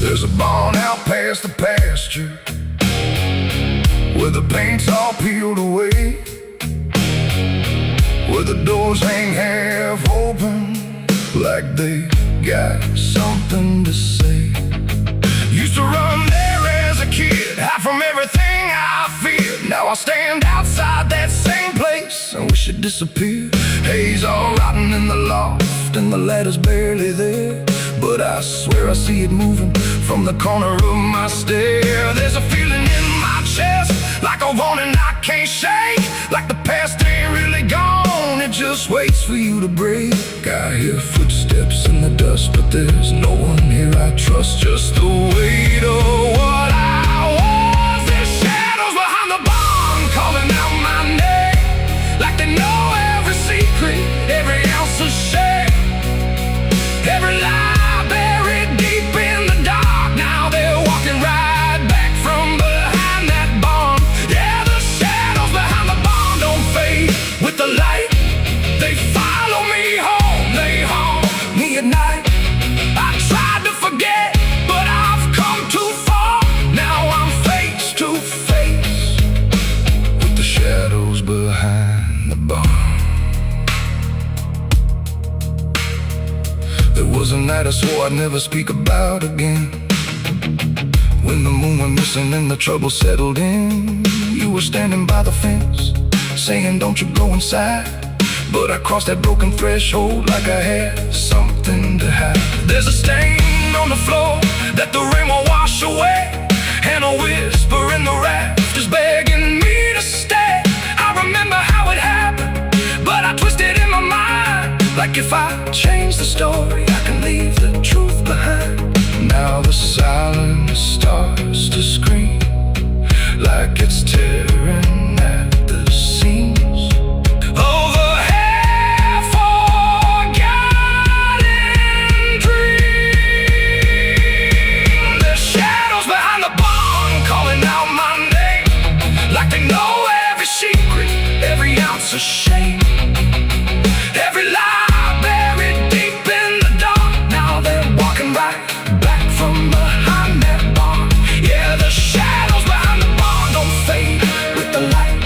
There's a barn out past the pasture where the paint's all peeled away, where the doors hang half open like they got something to say. Used to run there as a kid, hide from everything I feared. Now I stand outside that same place and wish it disappeared. Haze all rotten in the loft and the ladder's barely there, but I swear I see it moving from the corner of my stair. There's a feeling in my chest, like a warning I can't shake, like the past ain't really gone, it just waits for you to break. I hear footsteps in the dust, but there's no one here I trust. Just the weight of what I was. There's shadows behind the barn calling out my name, like they know every secret, every ounce of shame, every lie buried deep in the dark. Now they're walking right back from behind that barn. Yeah, the shadows behind the barn don't fade with the light. They follow me home, they haunt me at night. I tried to forget, but I've come too far. Now I'm face to face with the shadows behind the barn. There was a night I swore I'd never speak about again, when the moon went missing and the trouble settled in. You were standing by the fence, saying don't you go inside, but I crossed that broken threshold like I had something to hide. There's a stain on the floor that the rain will wash away, and a whisper in the rafters begging me to stay. I remember how it happened, but I twisted in my mind, like if I change the story, I can leave the truth behind. Now the silence starts to scream, like it's tearing at the seams of a half-forgotten dream. There's shadows behind the barn calling out my name, like they know every secret, every ounce of shame, every lie buried deep in the dark. Now they're walking right back from behind that barn. Yeah, the shadows behind the barn don't fade with the light.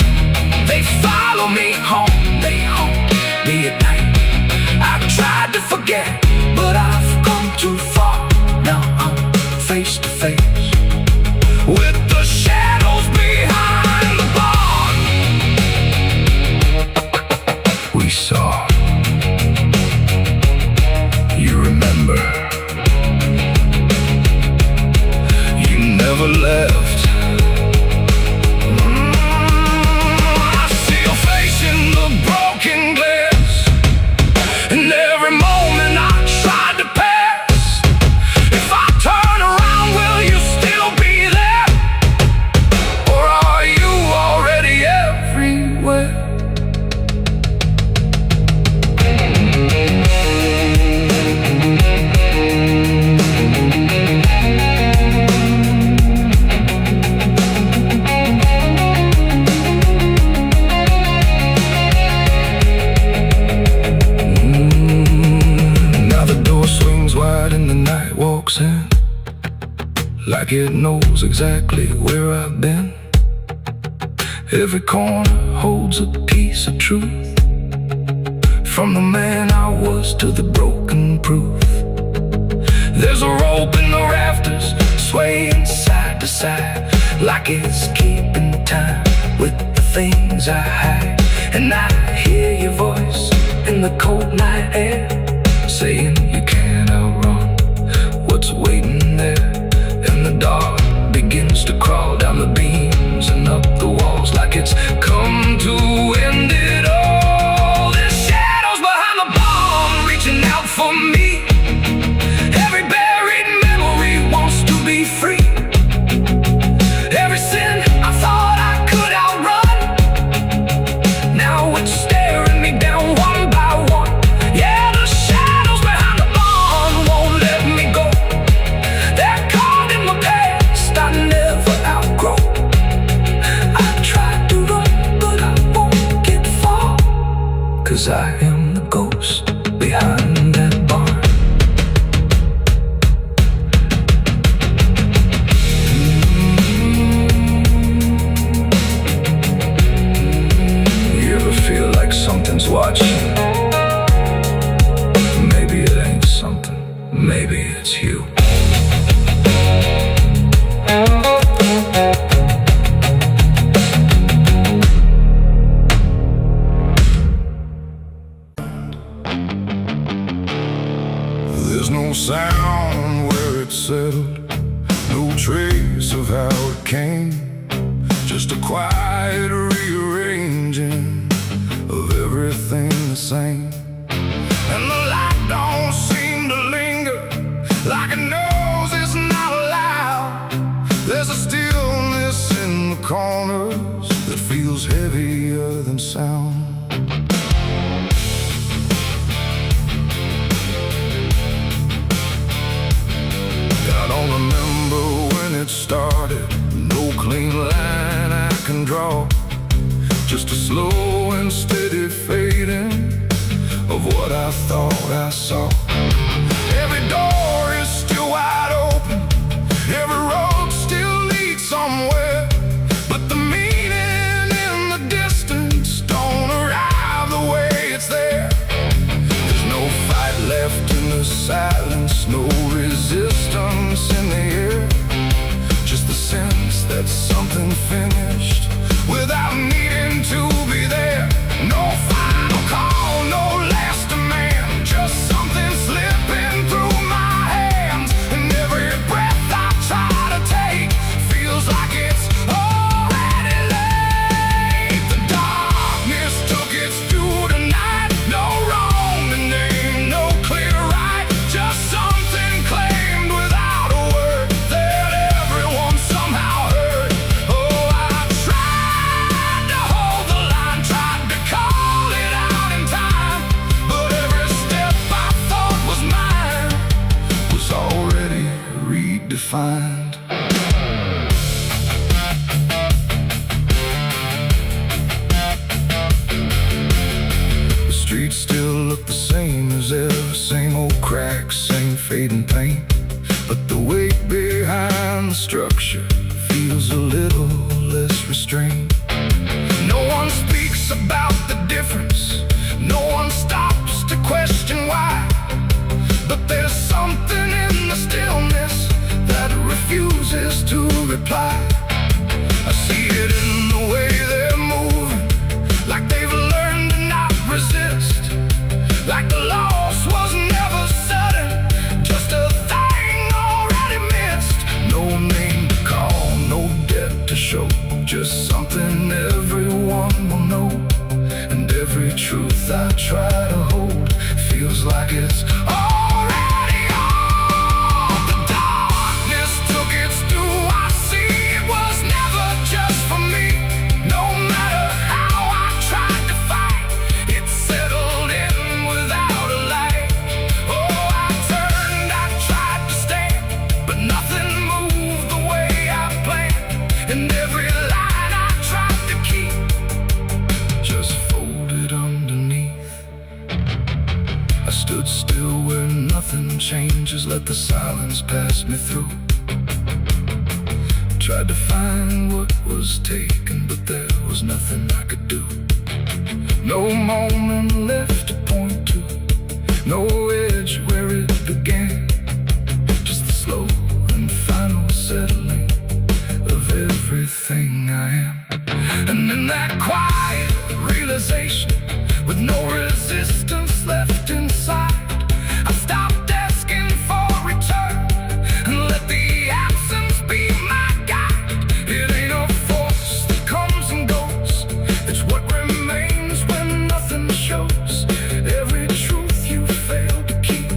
They follow me home, they haunt me at night. I've tried to forget, but I've come too far. Now I'm face to face with the shadows behind the barn. We saw, you remember, you never left. I see your face in the broken glass, and every moment I tried to pass. If I turn around, will you still be there, or are you already everywhere? Now the door swings wide and the night walks in, like it knows exactly where I've been. Every corner holds a piece of truth, from the man I was to the broken proof. There's a rope in the rafters, swaying side to side, like it's keeping time with the things I hide. And I hear your voice in the cold night air, saying you can't outrun what's waiting there. And the dark begins to crawl down the beams and up the walls, like it's come to end it all. There's shadows behind the barn reaching out for me. Every buried memory wants to be free. Every sin I thought I could outrun, now it's staring me down one by one. Yeah, the shadows behind the barn no sound where it settled, no trace of how it came, just a quiet rearranging of everything the same. And the light don't seem to linger, like it knows it's not allowed. There's a stillness in the corners that feels heavier than sound. I don't remember when it started, no clean line I can draw, just a slow and steady fading of what I thought I saw. Every door is still wide open, every road still leads somewhere, but the meaning in the distance don't arrive the way it's there. There's no fight left in the silence, no resistance in the air, just the sense that something finished without needing to be there. No final call, no last demand, just something slipping through my hands. And every breath I try to take feels like it's already late. The darkness took its due tonight, no wrong to name, no clear right, just something claimed without a word that everyone somehow heard. Oh, I tried to hold the line, tried to call it out in time, but every step I thought was mine was already redefined. The streets still look the same as ever, same old cracks, same fading paint, but the weight behind the structure feels a little less restrained. No one speaks about the difference, no one stops to question why, but there's something in the stillness that refuses to reply. I see it in the way they're moving, like they've learned to not resist, like the loss was never sudden, just a thing already missed. No name to call, no debt to show, just something everyone will know. And every truth I try to hold feels like it's already on. The darkness took its due, I see it was never just for me. No matter how I tried to fight, it settled in without a light. Oh, I turned, I tried to stand, but nothing moved the way I planned. And every line I tried to keep just folded underneath. I stood still where nothing changes, let the silence pass me through. Tried to find what was taken, but there was nothing I could do. No moment left to point to, no edge where it began, just the slow and final settling of everything I am. And in that quiet realization, with no resistance left inside, I stopped asking for return and let the absence be my guide. It ain't a force that comes and goes, it's what remains when nothing shows. Every truth you failed to keep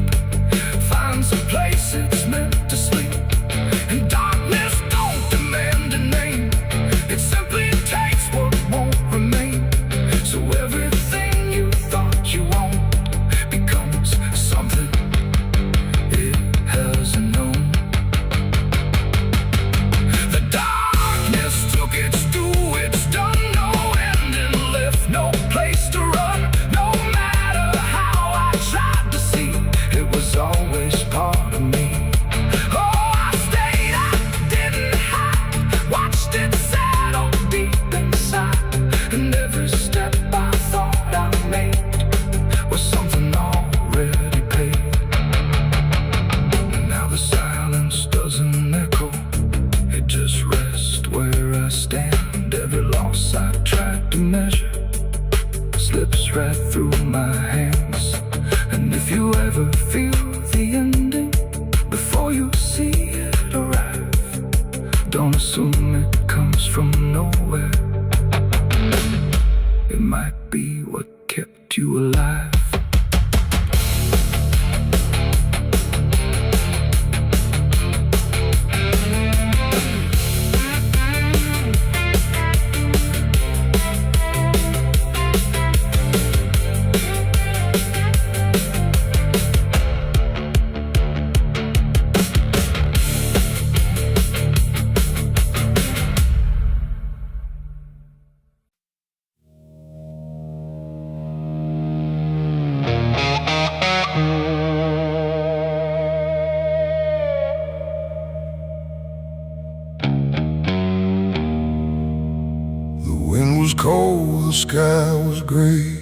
sky was gray,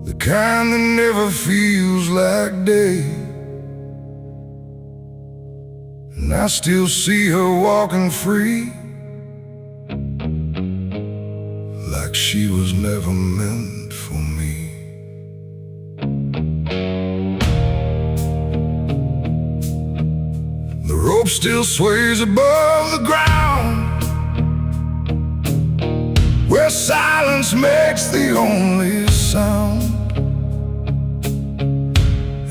the kind that never feels like day. And I still see her walking free, like she was never meant for me. The rope still sways above the ground, where silence makes the only sound.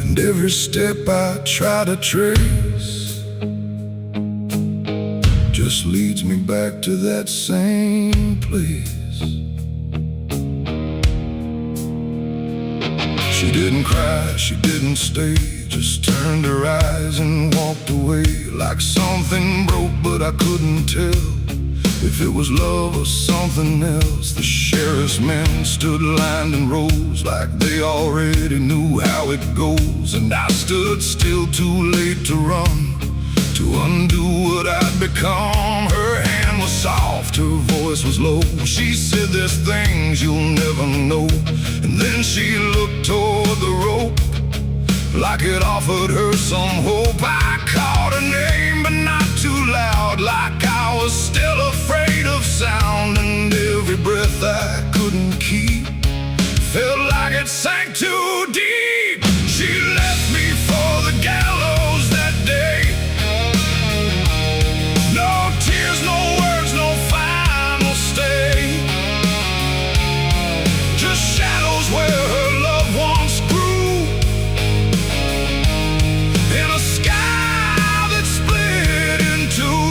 And every step I try to trace just leads me back to that same place. She didn't cry, she didn't stay, just turned her eyes and walked away. Like something broke, but I couldn't tell if it was love or something else. The sheriff's men stood lined in rows, like they already knew how it goes. And I stood still, too late to run, to undo what I'd become. Her hand was soft, her voice was low. She said, "There's things you'll never know." And then she looked toward the rope, like it offered her some hope. I called her name, but not too loud, like I was still afraid of sound. And every breath I couldn't keep felt like it sank too deep. She left me for the gallows that day. No tears, no words, no final stay, just shadows where her loved ones grew, in a sky that split in two.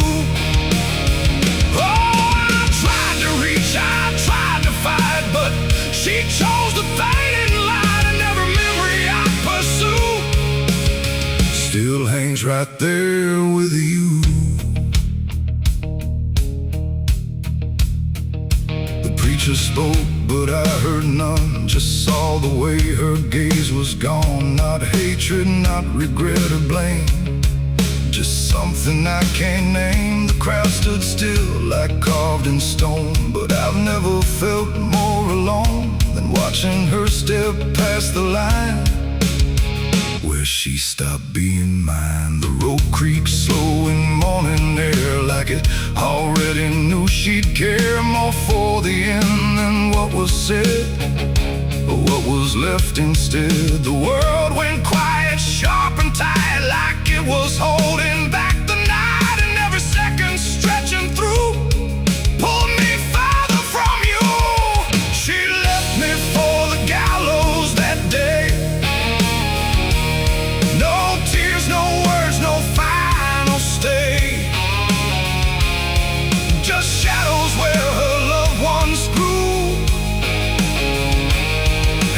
Oh, I tried to reach, I tried to fight, but she chose the fading light, and every memory I pursue still hangs right there with you. The preacher spoke, but I heard none, just saw the way her gaze was gone. Not hatred, not regret or blame, just something I can't name. The crowd stood still, like carved in stone, but I've never felt more alone than watching her step past the line where she stopped being mine. The rope creaked slow in morning air, like it already knew she'd care more for the end than what was said, or what was left instead. The world went quiet, sharp and tight, like it was holding back the night, and every second stretching through pulled me farther from you. She left me for the gallows that day. No tears, no words, no final stay, just shadows where her loved ones grew,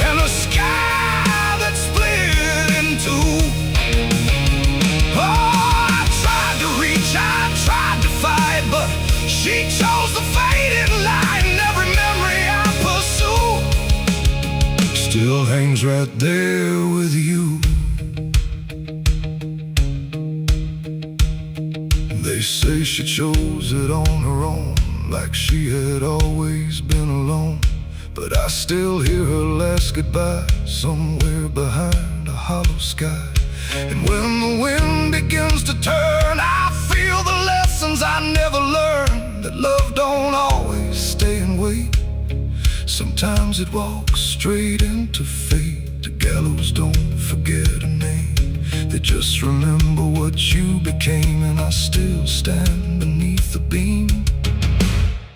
and a sky that split in two. Oh, I tried to reach, I tried to fight, but she chose the fading light, and every memory I pursue still hangs right there with you. They say she chose it on her own, like she had always been alone. But I still hear her last goodbye somewhere behind a hollow sky. And when the wind begins to turn, I feel the lessons I never learned, that love don't always stay and wait. Sometimes it walks straight into fate. The gallows don't forget a name, they just remember what you became. And I still stand beneath the beam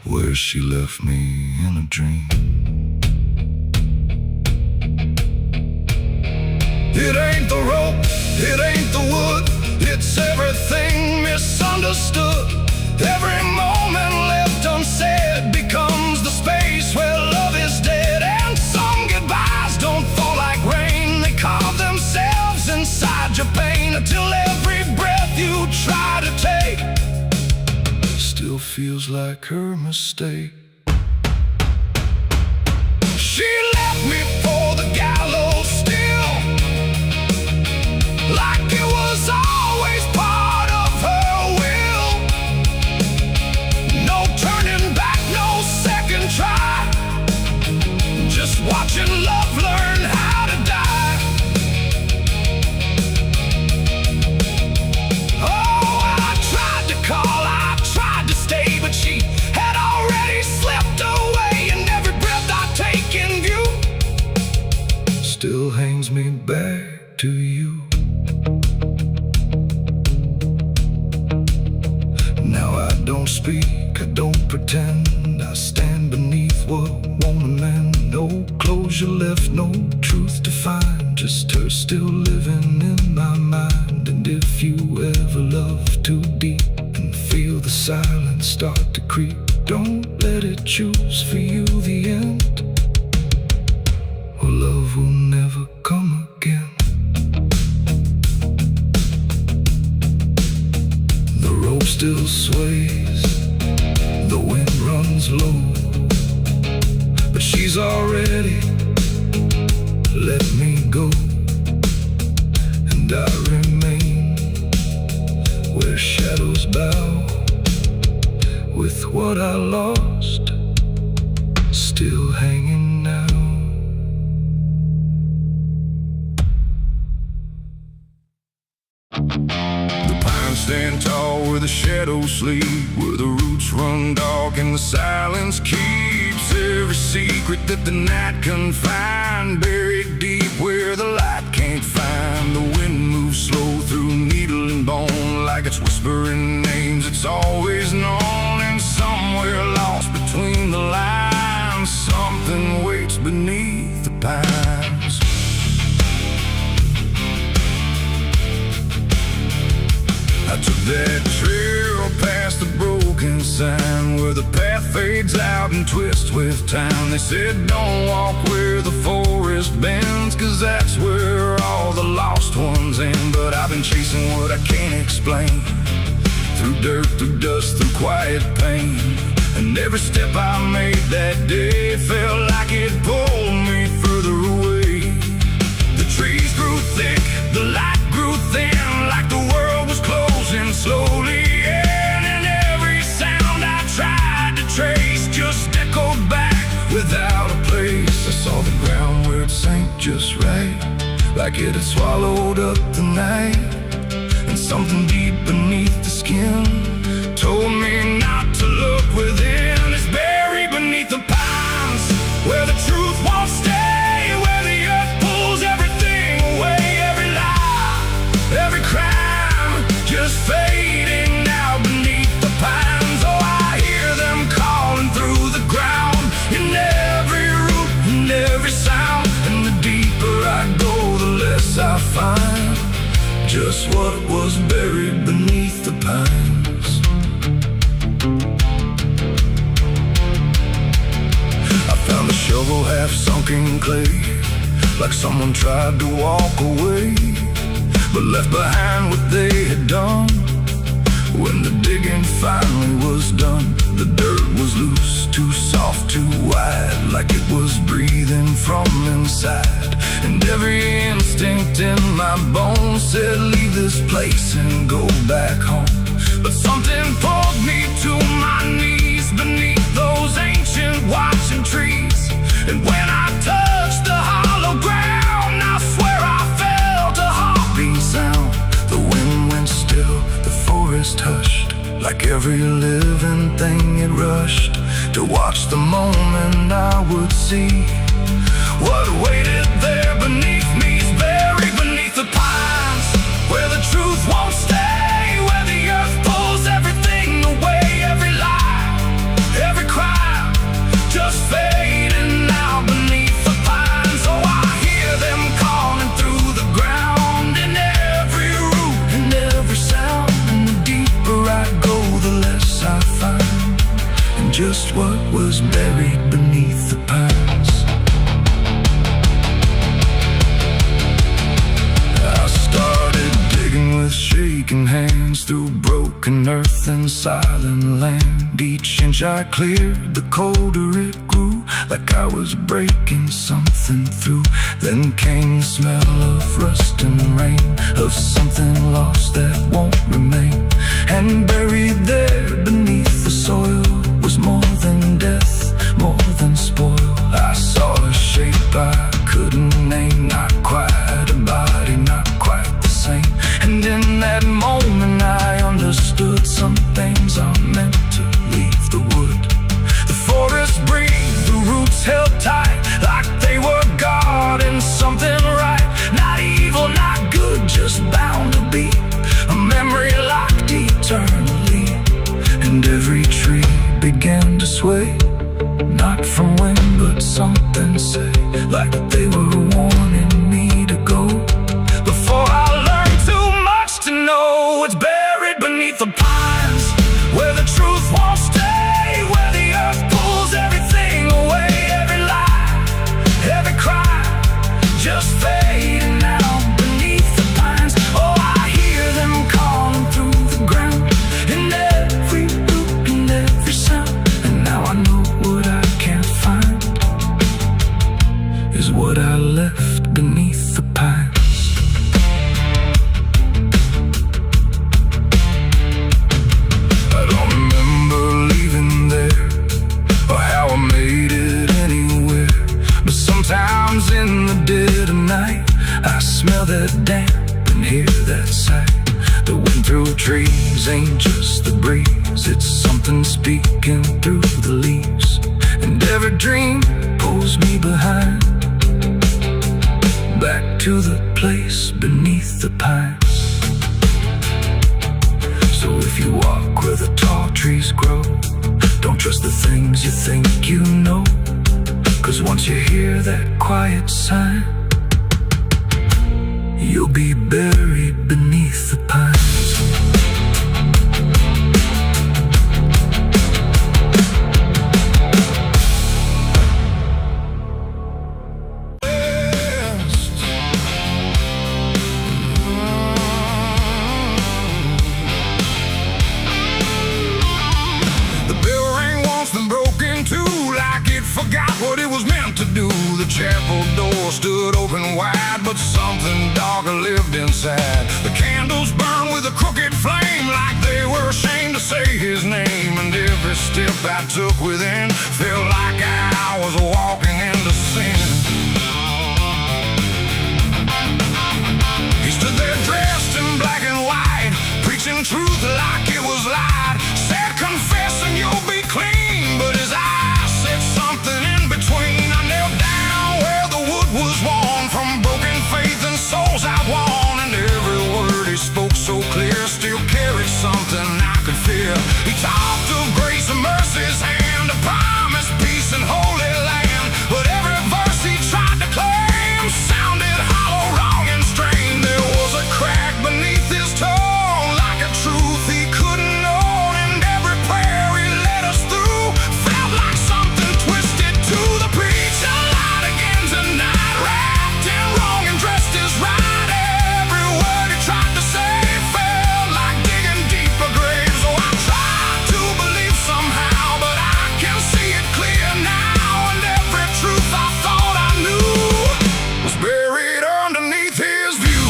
where she left me in a dream. It ain't the rope, it ain't the wood, it's everything misunderstood. Every moment left unsaid becomes the space where love is dead. And some goodbyes don't fall like rain, they carve themselves inside your pain, until every breath you try to take still feels like her mistake. She left me for the gallows still, like it was always part of her will. No turning back. back to you. Now I don't speak, I don't pretend. I stand beneath what won't amend. No closure left, no truth to find. Just her still living in my mind. And if you ever love too deep and feel the silence start to creep, don't let it choose for you the end, or love will never come again. The rope still sways, the wind runs low, but she's already let me go. And I remain where shadows bow, with what I lost still hanging now. The pines stand tall where the shadows sleep, where the roots run dark and the silence keeps every secret that the night can find. Buried deep where the light can't find. The wind moves slow through needle and bone, like it's whispering names it's always known. And somewhere lost between the lines, something waits beneath the pines. I took that trail past the broken sign, where the path fades out and twists with time. They said don't walk where the forest bends, 'cause that's where all the lost ones end. But I've been chasing what I can't explain, through dirt, through dust, through quiet pain. And every step I made that day felt like it pulled me further away. The trees grew thick, the light grew thin, like the world was closing slowly in. And every sound I tried to trace just echoed back without a place. I saw the ground where it sank just right, like it had swallowed up the night. And something deep beneath the skin told me not to look within. It's buried beneath the pines, where the truth won't stay, where the earth pulls everything away. Every lie, every crime, just fading now beneath the pines. Oh, I hear them calling through the ground, in every root and every sound. And the deeper I go, the less I find just what was buried beneath the pines. I found a shovel half sunk in clay, like someone tried to walk away, but left behind what they had done. When the digging finally was done, the dirt was loose, too soft, too wide, like it was breathing from inside. And every instinct in my bones said leave this place and go back home. But something pulled me to my knees beneath those ancient watching trees. And when I touched the hollow ground, I swear I felt a heartbeat sound. The wind went still, the forest hushed, like every living thing it rushed to watch the moment I would see what waited there beneath me. Is buried beneath the pines, where the truth won't stay, where the earth pulls everything away. Every lie, every crime, just fading now beneath the pines. Oh, I hear them calling through the ground, in every root and every sound. And the deeper I go, the less I find, and just what was buried beneath the pines. I started digging with shaking hands through broken earth and silent land. Each inch I cleared, the colder it grew, like I was breaking something through. Then came the smell of rust and rain, of something lost that won't remain. And buried there beneath the soil was more than death, more than spoil. I saw a shape I couldn't name, not quite a body, not quite the same. And in that moment I understood some things are meant to leave the wood. The forest breathed, the roots held tight, like they were guarding something right. Now this way. Not from when, but something say, like they were warning me to go. Before I learned too much to know, it's buried beneath the pines, where the truth won't stay, where the earth pulls everything away. Every lie, every cry, just fading out beneath the pines. Oh, I hear them calling through the ground, in every root and every sound. And now I know what I can't find is what I left beneath the pines. I don't remember leaving there, or how I made it anywhere, but sometimes in the dead of night I smell that damp and hear that sigh. The wind through trees ain't just the breeze, it's something speaking through the leaves. And every dream pulls me behind, back to the place beneath the pines. So if you walk where the tall trees grow, don't trust the things you think you know, 'cause once you hear that quiet sign, you'll be buried beneath the pines. Forgot what it was meant to do. The chapel door stood open wide, but something darker lived inside. The candles burned with a crooked flame, like they were ashamed to say his name. And every step I took within felt like I was walking into sin. He stood there dressed in black and white, preaching truth like it was lied. Said, confess and you'll be clean, but his eyes said something in between. I knelt down where the wood was worn from broken faith and souls I'd won. And every word he spoke so clear still carried something I could feel. He talked of grace and mercy's hand, a promise, peace and holy land. But every verse he tried to claim sounded hollow, wrong and strained. There was a crack beneath his tone, like a truth he couldn't own. And every prayer he led us through felt like something twisted to the preacher. Light again tonight, wrapped in wrong and dressed as right. Every word he tried to say felt like digging deeper graves. So I tried to believe somehow, but I can see it clear now. And every truth I thought I knew was buried underneath his view.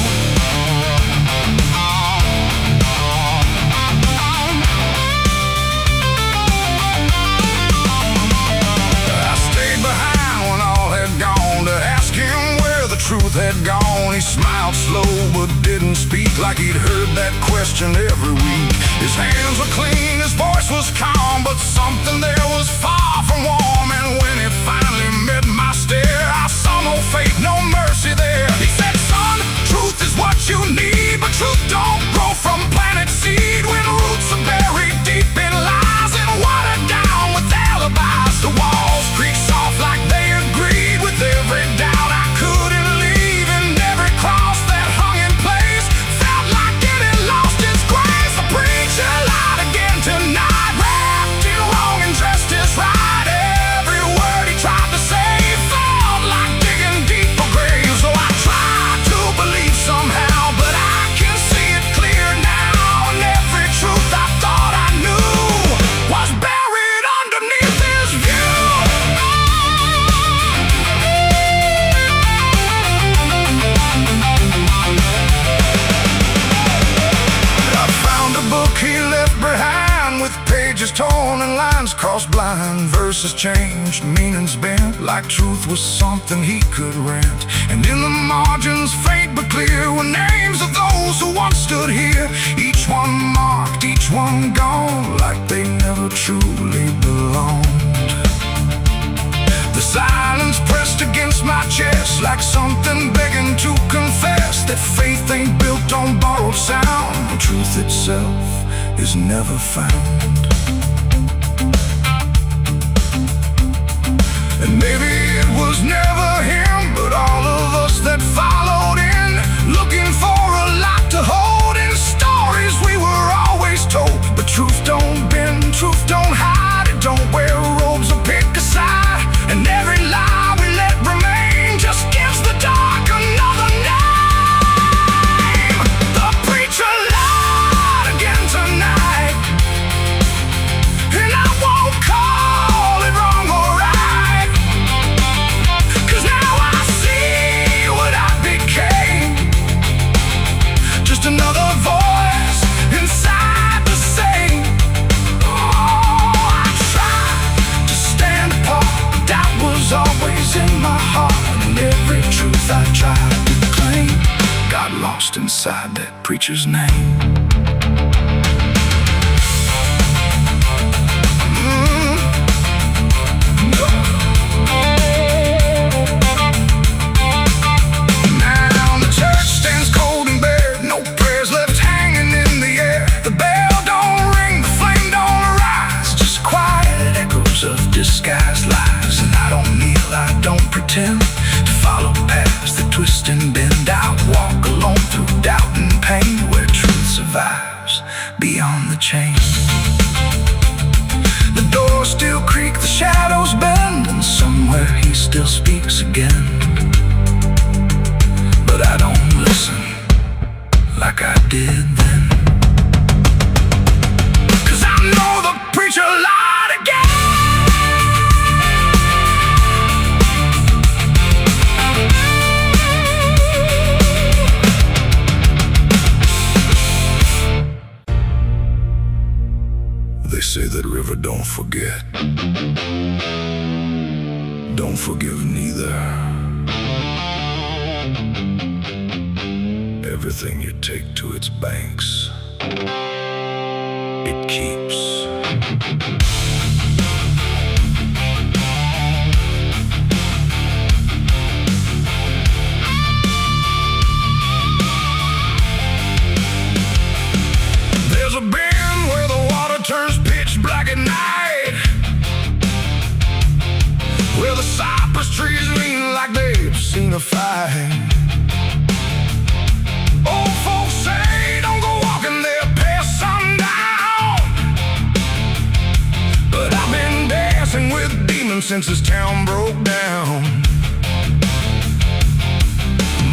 I stayed behind when all had gone to ask him where the truth had gone. He smiled slow but didn't speak, like he'd heard that question every week. His hands were clean, his voice was calm, but something there was far from warm. And when it finally met my stare, I saw no faith, no mercy there. He said, son, truth is what you need, but truth don't grow from planet seed. When roots are buried deep in lies and watered down with alibis, the walls creak soft like they agreed with every doubt I couldn't leave. And every cross that hung in place felt like it had lost its grace. The preacher lied again tonight, wrapped in wrong and dressed as right. Every word he tried to say felt like digging deeper graves. So I tried to believe somehow, but I can see it clear now. And every truth I thought I knew was buried underneath his view. I found a book he left behind, with pages torn and lines crossed blind. Verses changed, meanings bent, like truth was something he could rent. And in the margins, faint but clear, were names of those who once stood here. Each one marked, each one gone, like they never truly belonged. The silence pressed against my chest, like something begging to confess that faith ain't built on borrowed sound. The truth itself is never found. And maybe it was never him, but all of us that followed in, looking for a lot to hold in stories we were always told. But truth don't bend, truth don't hide, it don't wear robes or pick a side. And every lie we let remain just gives the dark another name. The preacher lied again tonight, and I won't call it wrong or right, 'cause now I see what I became. Just another voice inside the same. Oh, I tried to stand apart, but doubt was always in my heart. And every truth I tried to claim got lost inside that preacher's name. Now the church stands cold and bare, no prayers left hanging in the air. The bell don't ring, the flame don't rise, just quiet echoes of disguised lies. And I don't kneel, I don't pretend to follow paths that twist and bend. I walk alone through doubt and pain, where truth survives beyond the chain. The doors still creak, the shadows bend, and somewhere he still speaks again. But I don't listen like I did then, 'cause I know the preacher lied again. They say that river don't forget, don't forgive neither. Everything you take to its banks, it keeps. There's a bend where the water turns pitch black at night, where the cypress trees lean like they've seen a fight. Old folks say don't go walking there past sundown, but I've been dancing with demons since this town broke down.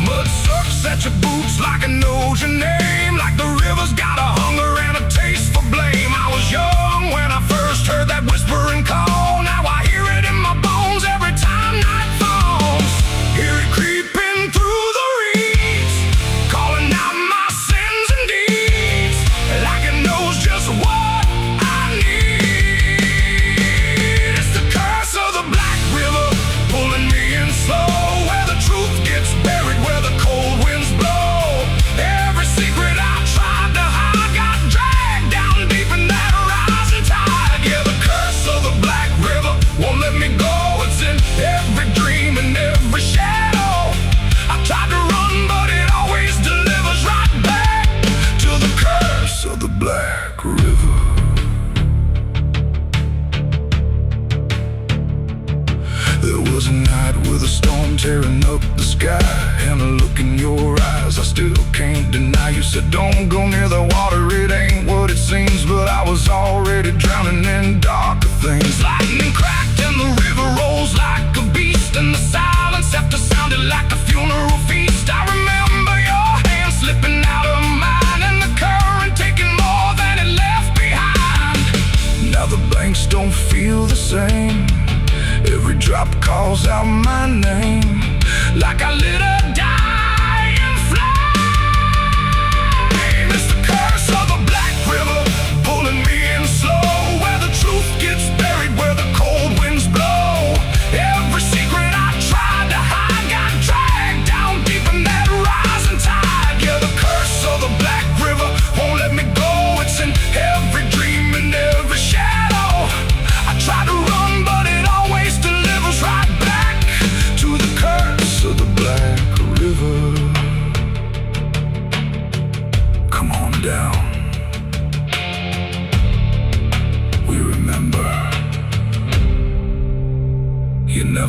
Mud sucks at your boots like it knows your name, like the river's got a hunger and a taste for blame. I was young when I first heard that whispering call. Now I hear it in my bones every time night falls. Hear it creeping through the reeds, calling out my sins and deeds, like it knows just what I need. It's the curse of the Black River, pulling me in slow, where the truth gets buried, where the cold winds blow. Every secret I tried to hide got dragged down deep in that rising tide. Yeah, the curse of the Black River won't let me go. It's in every dream and every shadow. I tried to run, but it always delivers right back to the curse of the Black River. There was a night with a storm tearing up the sky, and a look in your eyes I still can't deny. You said don't go near the water, it ain't what it seems, but I was already drowning in darker things. Lightning cracked and the river rolls like a beast, and the silence after sounded like a funeral feast. I remember your hand slipping out of mine, and the current taking more than it left behind. Now the banks don't feel the same, every drop calls out my name, like I lit a dying flame. It's the curse of the Black River, pulling me in slow, where the truth gets buried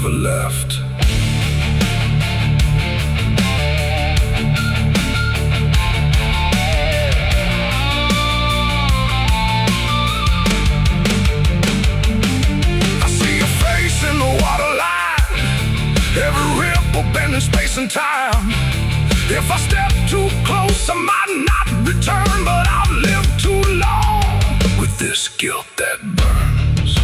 never left. Bending space and time. If I step too close, I might not return, but I've lived too long with this guilt that burns.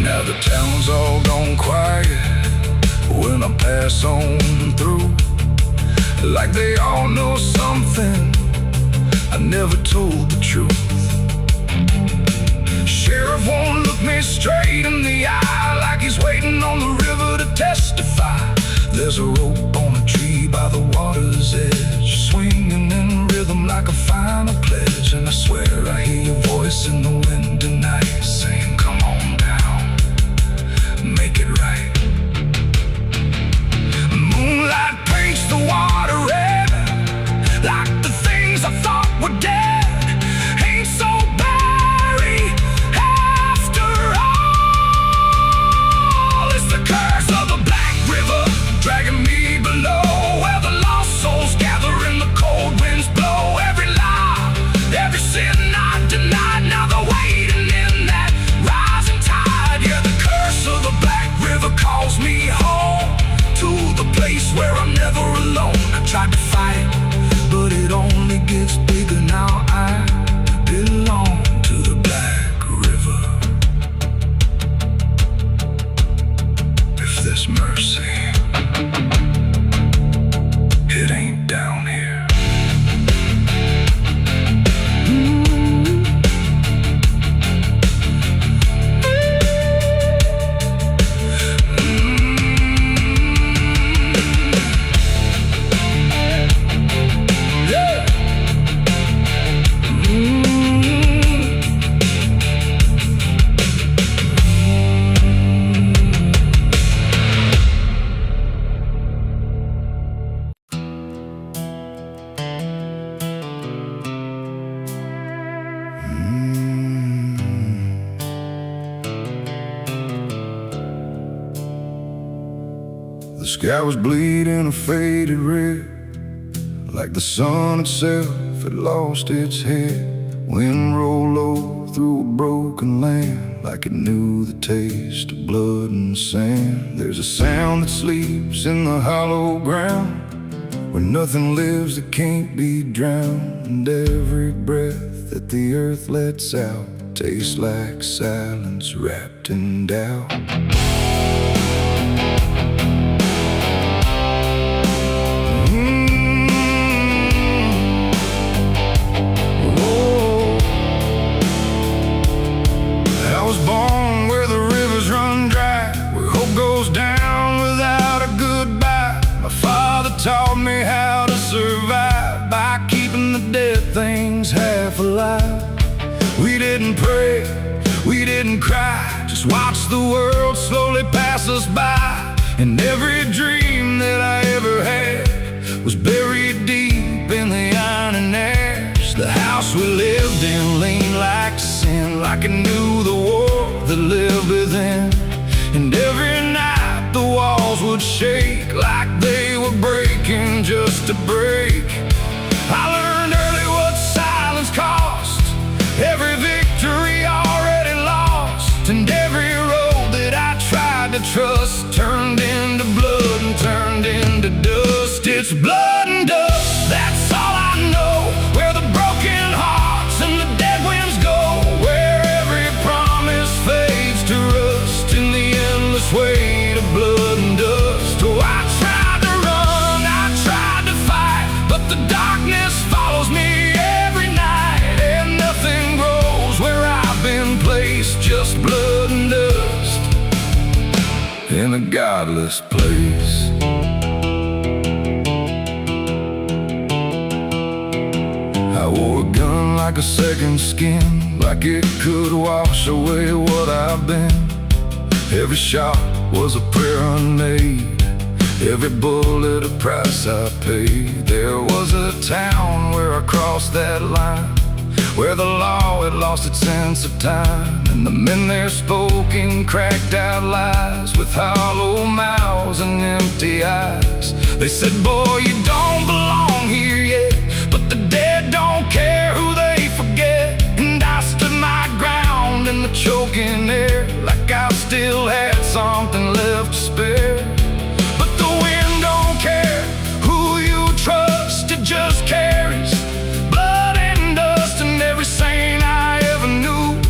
Now the town's all gone quiet when I pass on through, like they all know something I never told the truth. Sheriff won't look me straight in the eye, like he's waiting on the river to testify. There's a rope on a tree by the water's edge, swinging in rhythm like a final pledge. And I swear I hear your voice in the wind tonight, saying, come on down, make it right. Moonlight paints the water red, like the things I thought were dead ain't so buried after all. It's the curse of the Black River dragging me below, where the lost souls gather and the cold winds blow. Every lie, every sin I denied, now they're waiting in that rising tide. Yeah, the curse of the Black River calls me home, to the place where I'm never alone. I tried to fight, but it only gets bigger now. I belong to the Black River. If there's mercy, it ain't down here. The sky was bleeding a faded red, like the sun itself had lost its head. Wind rolled low through a broken land, like it knew the taste of blood and sand. There's a sound that sleeps in the hollow ground, where nothing lives that can't be drowned. And every breath that the earth lets out tastes like silence wrapped in doubt. Taught me how to survive by keeping the dead things half alive. We didn't pray, we didn't cry, just watch the world slowly pass us by. And every dream that I ever had was buried deep in the iron ash. The house we lived in leaned like sin, like it knew the war that lived within. And every night the walls would shake, like they were breaking just to break. I learned early what silence cost, every victory already lost. And every road that I tried to trust turned into blood and turned into dust. It's blood and dust, that's all I know. Where the broken hearts and the dead winds go, where every promise fades to rust in the endless weight of blood and dust. Oh, I tried to run, I tried to fight, but the darkness follows me every night. And nothing grows where I've been placed, just blood and dust in a godless place. I wore a gun like a second skin, like it could wash away what I've been. Every shot was a prayer unmade, Every bullet a price I paid. There was a town where I crossed that line, where the law had lost its sense of time, and the men there spoke in cracked out lies, with hollow mouths and empty eyes. They said, boy, you don't belong here yet, but the dead don't care who they forget. And I stood my ground in the choking air, like I still had something left to spare. But the wind don't care who you trust, it just carries blood and dust. And every saint I ever knew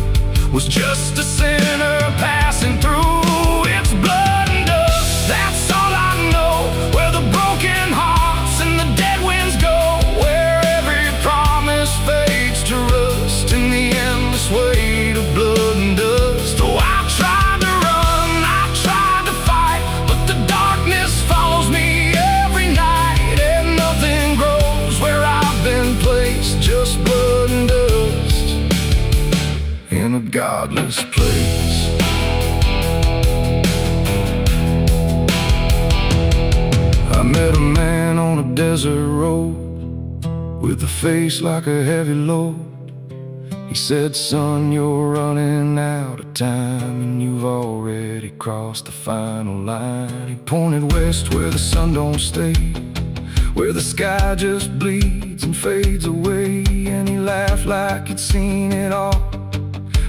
was just a sinner passing through. It's blood and dust, that's all I know. Where the broken hearts and the dead winds go, where every promise fades to rust in the endless weight of blood and dust. Oh, I tried to run, I tried to fight, but the darkness follows me every night, and nothing grows where I've been placed, just blood and dust in a godless place. I met a man on a desert road with a face like a heavy load. He said, son, you're running out of time, and you've already crossed the final line. He pointed west where the sun don't stay, where the sky just bleeds and fades away. And he laughed like he'd seen it all,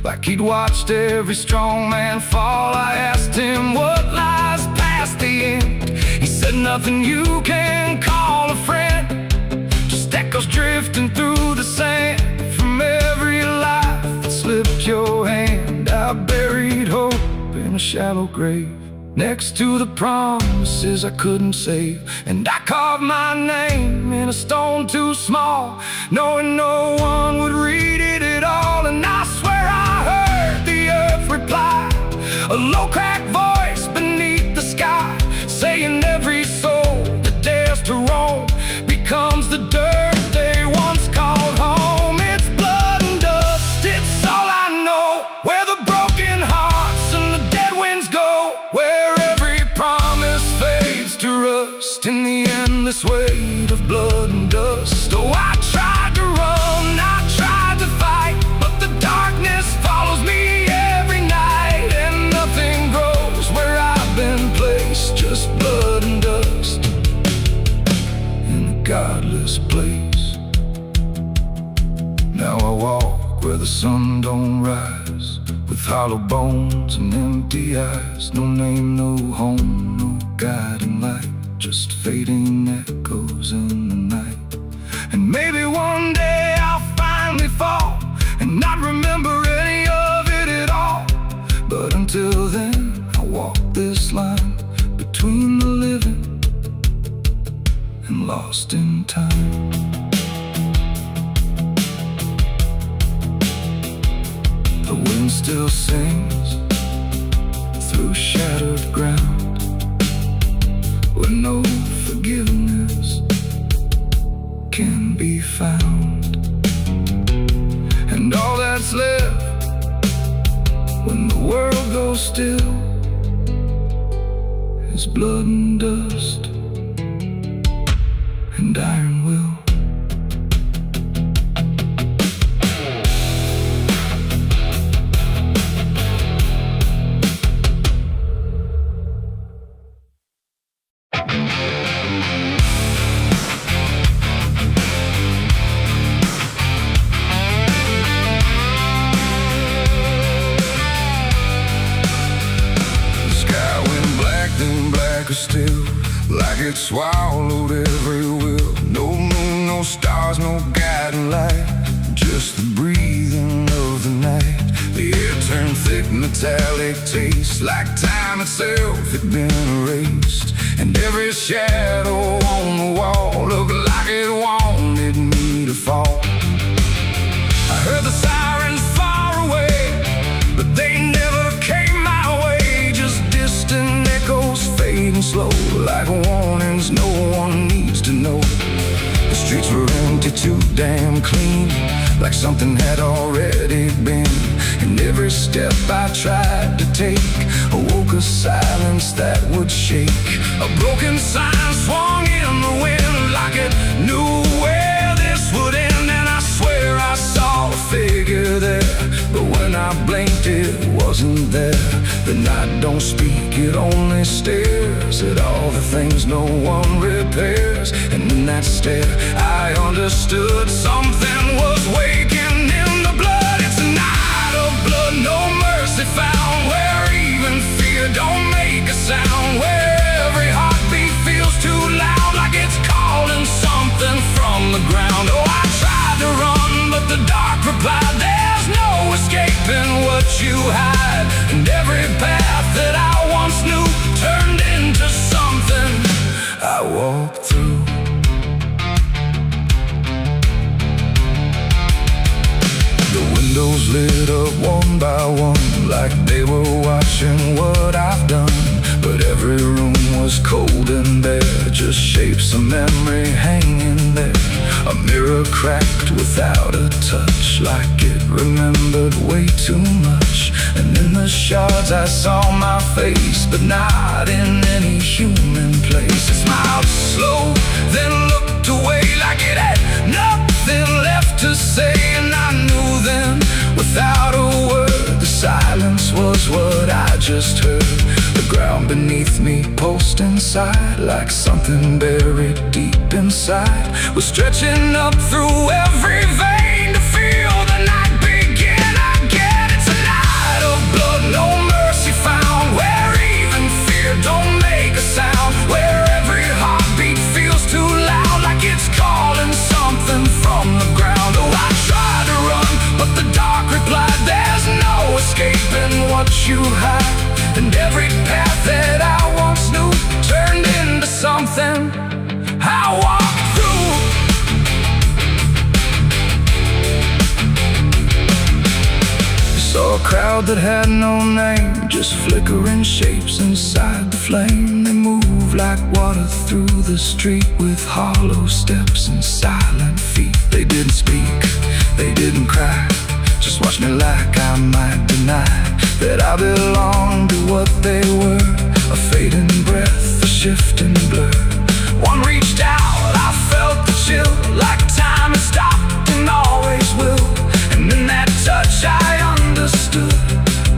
like he'd watched every strong man fall. I asked him what lies past the end. He said, nothing you can call a friend, just echoes drifting through the sand from every life that slipped your hand. I buried hope in a shallow grave, next to the promises I couldn't save. And I carved my name in a stone too small, knowing no one would read it at all. And I swear I heard the earth reply, a low cracked voice beneath the sky, saying every soul that dares to roam becomes the dirt they once called home. It's blood and dust, it's all I know. Where the broken hearts and the dead winds go, where every promise fades to rust in the endless weight of blood and dust. Oh, I tried to run, I tried to fight, but the darkness follows me every night, and nothing grows where I've been placed, just blood and dust in a godless place. Now I walk where the sun don't rise, with hollow bones and empty eyes. No name, no home, no guiding light, just fading echoes in the night. And maybe one day I'll finally fall and not remember any of it at all. But until then, I walk this line between the living and lost in time. The wind still sings through shattered ground, where no forgiveness can be found. And all that's left when the world goes still is blood and dust and iron will. Still, like it swallowed every will. No moon, no stars, no guiding light, just the breathing of the night. The air turned thick, metallic taste, like time itself had been erased. And every shadow on the wall looked like it wanted me to fall. I heard the sirens far away, but they never came my way. Just distant echoes fading slow, like warnings no one needs to know. The streets were empty, too damn clean, like something had already been. And every step I tried to take awoke a silence that would shake. A broken sign swung in the wind like it knew where this would end. And I swear I saw a figure there, but when I blinked it wasn't there. The night don't speak, it only stares at all the things no one repairs. And in that stare I understood something was waking in the blood. It's a night of blood, no mercy found, where even fear don't make a sound, where every heartbeat feels too loud, like it's calling something from the ground. Oh, I tried to run, but the dark replied, there's no escaping what you hide. And every path that I once knew turned into something I walked through. The windows lit up one by one, like they were watching what I've done. But every room was cold and bare, just shapes of memory hanging there. A mirror cracked without a touch, like it remembered way too much. And in the shards I saw my face, but not in any human place. It smiled slow, then looked away like it had nothing left to say. And I knew then, without a word, the silence was what I just heard. The ground beneath me pulsed inside, like something buried deep inside was stretching up through every vein to feel the night begin again. It's a night of blood, no mercy found, where even fear don't make a sound, where every heartbeat feels too loud, like it's calling something from the ground. Oh, I tried to run, but the dark replied, there's no escaping what you hide. And every path that I once knew turned into something I walked through. Saw a crowd that had no name, just flickering shapes inside the flame. They moved like water through the street, with hollow steps and silent feet. They didn't speak, they didn't cry, just watched me like I might deny that I belonged to what they were. A fading breath, a shifting blur. One reached out, I felt the chill, like time had stopped and always will. And in that touch I understood,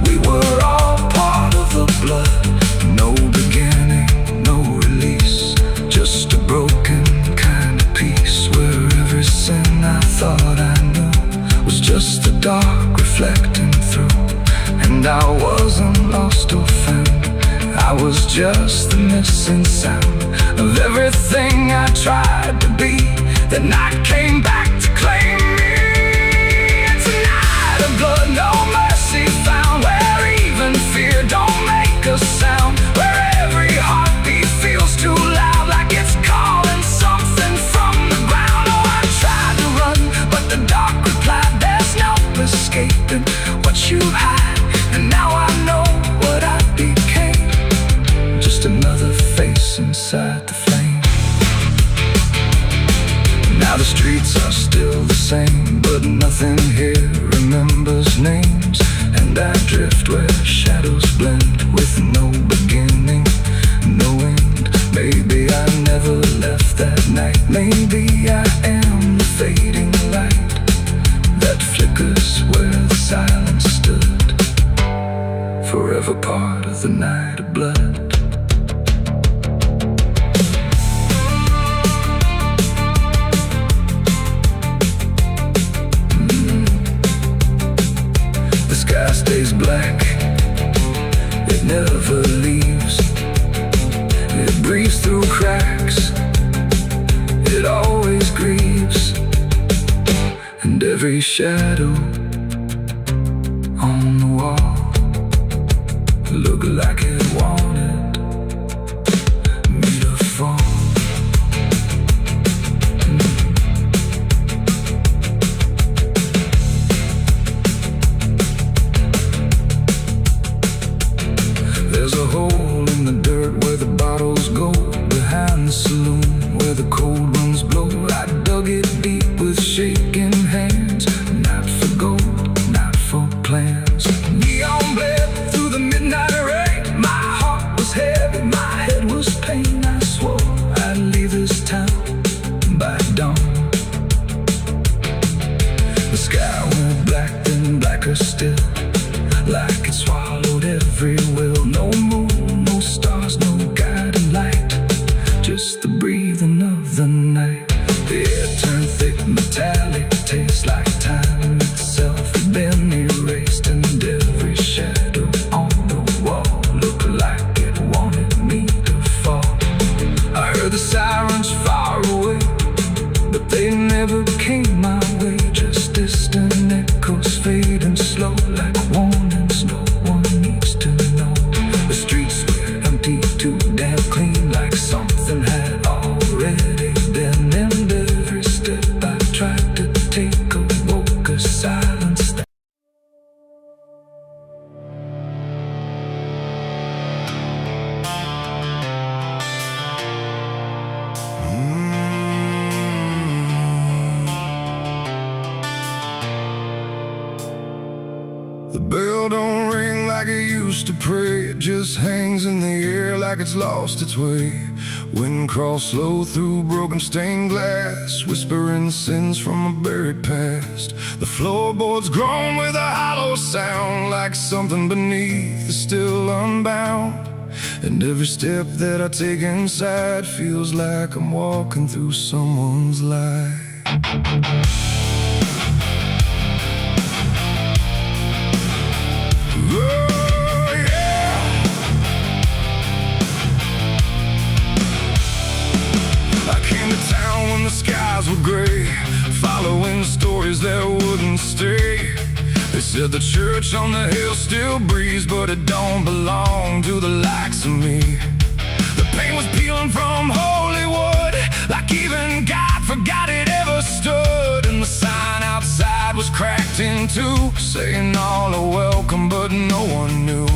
we were all part of the blood. No beginning, no release, just a broken kind of peace, where every sin I thought I knew was just the dark reflecting through. And I wasn't lost or found, I was just the missing sound of everything I tried to be. The night came back to claim me. It's a night of blood, no mercy found, where even fear don't make a sound, where every heartbeat feels too loud, like it's calling something from the ground. Oh, I tried to run, but the dark replied, there's no escaping what you hide. And now I know what I became, just another face inside the flame. Now the streets are still the same, but nothing here remembers names. And I drift where shadows blend, with no beginning, no end. Maybe I never left that night, maybe I am the fading light that flickers where the silence stood, forever part of the night of blood. The sky stays black, it never leaves. It breathes through cracks, it always grieves. And every shadow on the wall looked like it wanted me to fall. There's a hole in the dirt where the bottles go, behind the saloon where the cold winds blow. I dug it deep with shaking hands, not for gold, not for plans. very still, like it swallowed every will. No moon, no stars, no guiding light, just the breathing of the night. The air turned thick, metallic, tastes like time itself had been erased, and every shadow on the wall looked like it wanted me to fall. I heard the sirens far away, but they never came my way. Just distant echoes fading slow, like warnings no one needs to know. The streets were empty, too damn clean, like something had already been. And every step I tried to take awoke a silence that the bell don't ring like it used to pray. It just hangs in the air like it's lost its way. Wind crawls slow through broken stained glass, whispering sins from a buried past. The floorboards groan with a hollow sound, like something beneath is still unbound. And every step that I take inside feels like I'm walking through someone's life. The skies were gray, following stories that wouldn't stay. They said the church on the hill still breathes, but it don't belong to the likes of me. The paint was peeling from holy wood, like even God forgot it ever stood. And the sign outside was cracked in two, saying all are welcome, but no one knew.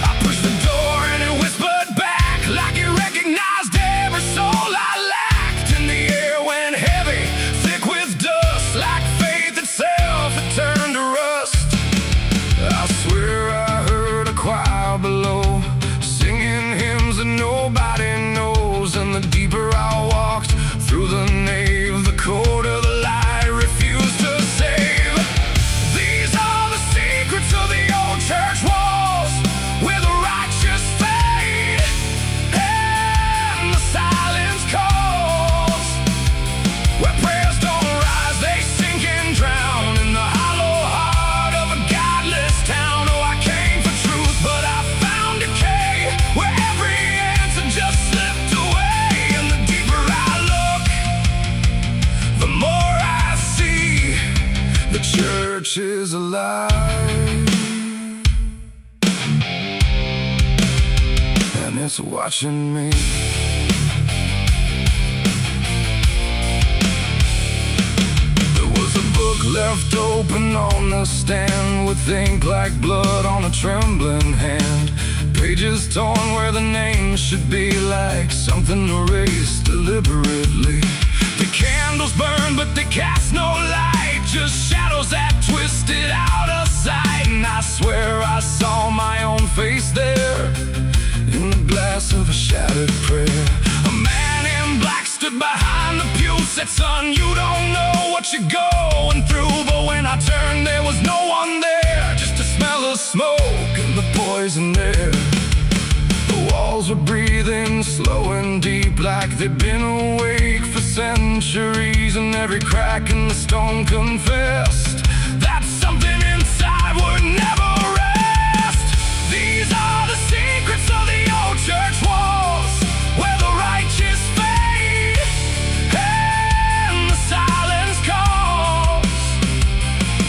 I pushed the door and it whispered back, like it recognized every soul I lacked. Turned to rust. I swear I heard a choir below, singing hymns that nobody knows. And the deeper I walked through the nave, the colder the light refused to save. These are the secrets of the old church walls, where the righteous fade and the silence calls, where prayers don't rise, they sink and drown in the church is alive, and it's watching me. There was a book left open on the stand, with ink like blood on a trembling hand. Pages torn where the name should be, like something erased deliberately. The candles burn, but they cast no light, just shadows that twisted out of sight. And I swear I saw my own face there, in the glass of a shattered prayer. A man in black stood behind the pew, said, son, you don't know what you're going through. But when I turned, there was no one there, just a smell of smoke and the poison air. The walls were breathing slow and deep, like they'd been awake for centuries. And every crack in the stone confessed that something inside would never rest. These are the secrets of the old church walls, where the righteous fade and the silence calls,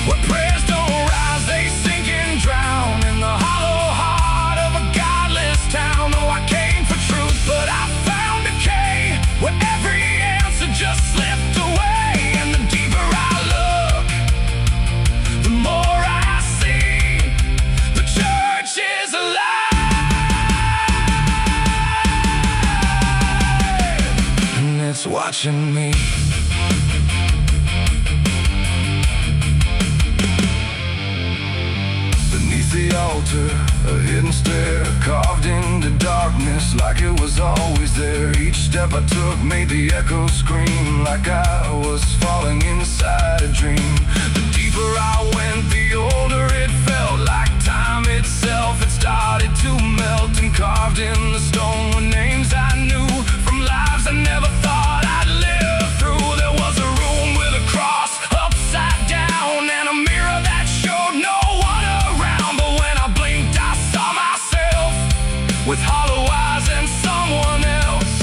where prayers don't rise, they sink and drown in the hollow heart of a godless town. Oh, I came for truth, but I found decay, where every answer just slipped away. And the deeper I look, the more I see. The church is alive, and it's watching me. Beneath the altar, a hidden stair carved into darkness, like it was always there. Each step I took made the echoes scream, like I was falling inside a dream. The deeper deeper I went, the older it felt. Like time itself, it started to melt. And carved in the stone were names I knew from lives I never thought I'd live through. There was a room with a cross upside down, and a mirror that showed no one around. But when I blinked, I saw myself with hollow eyes and someone else.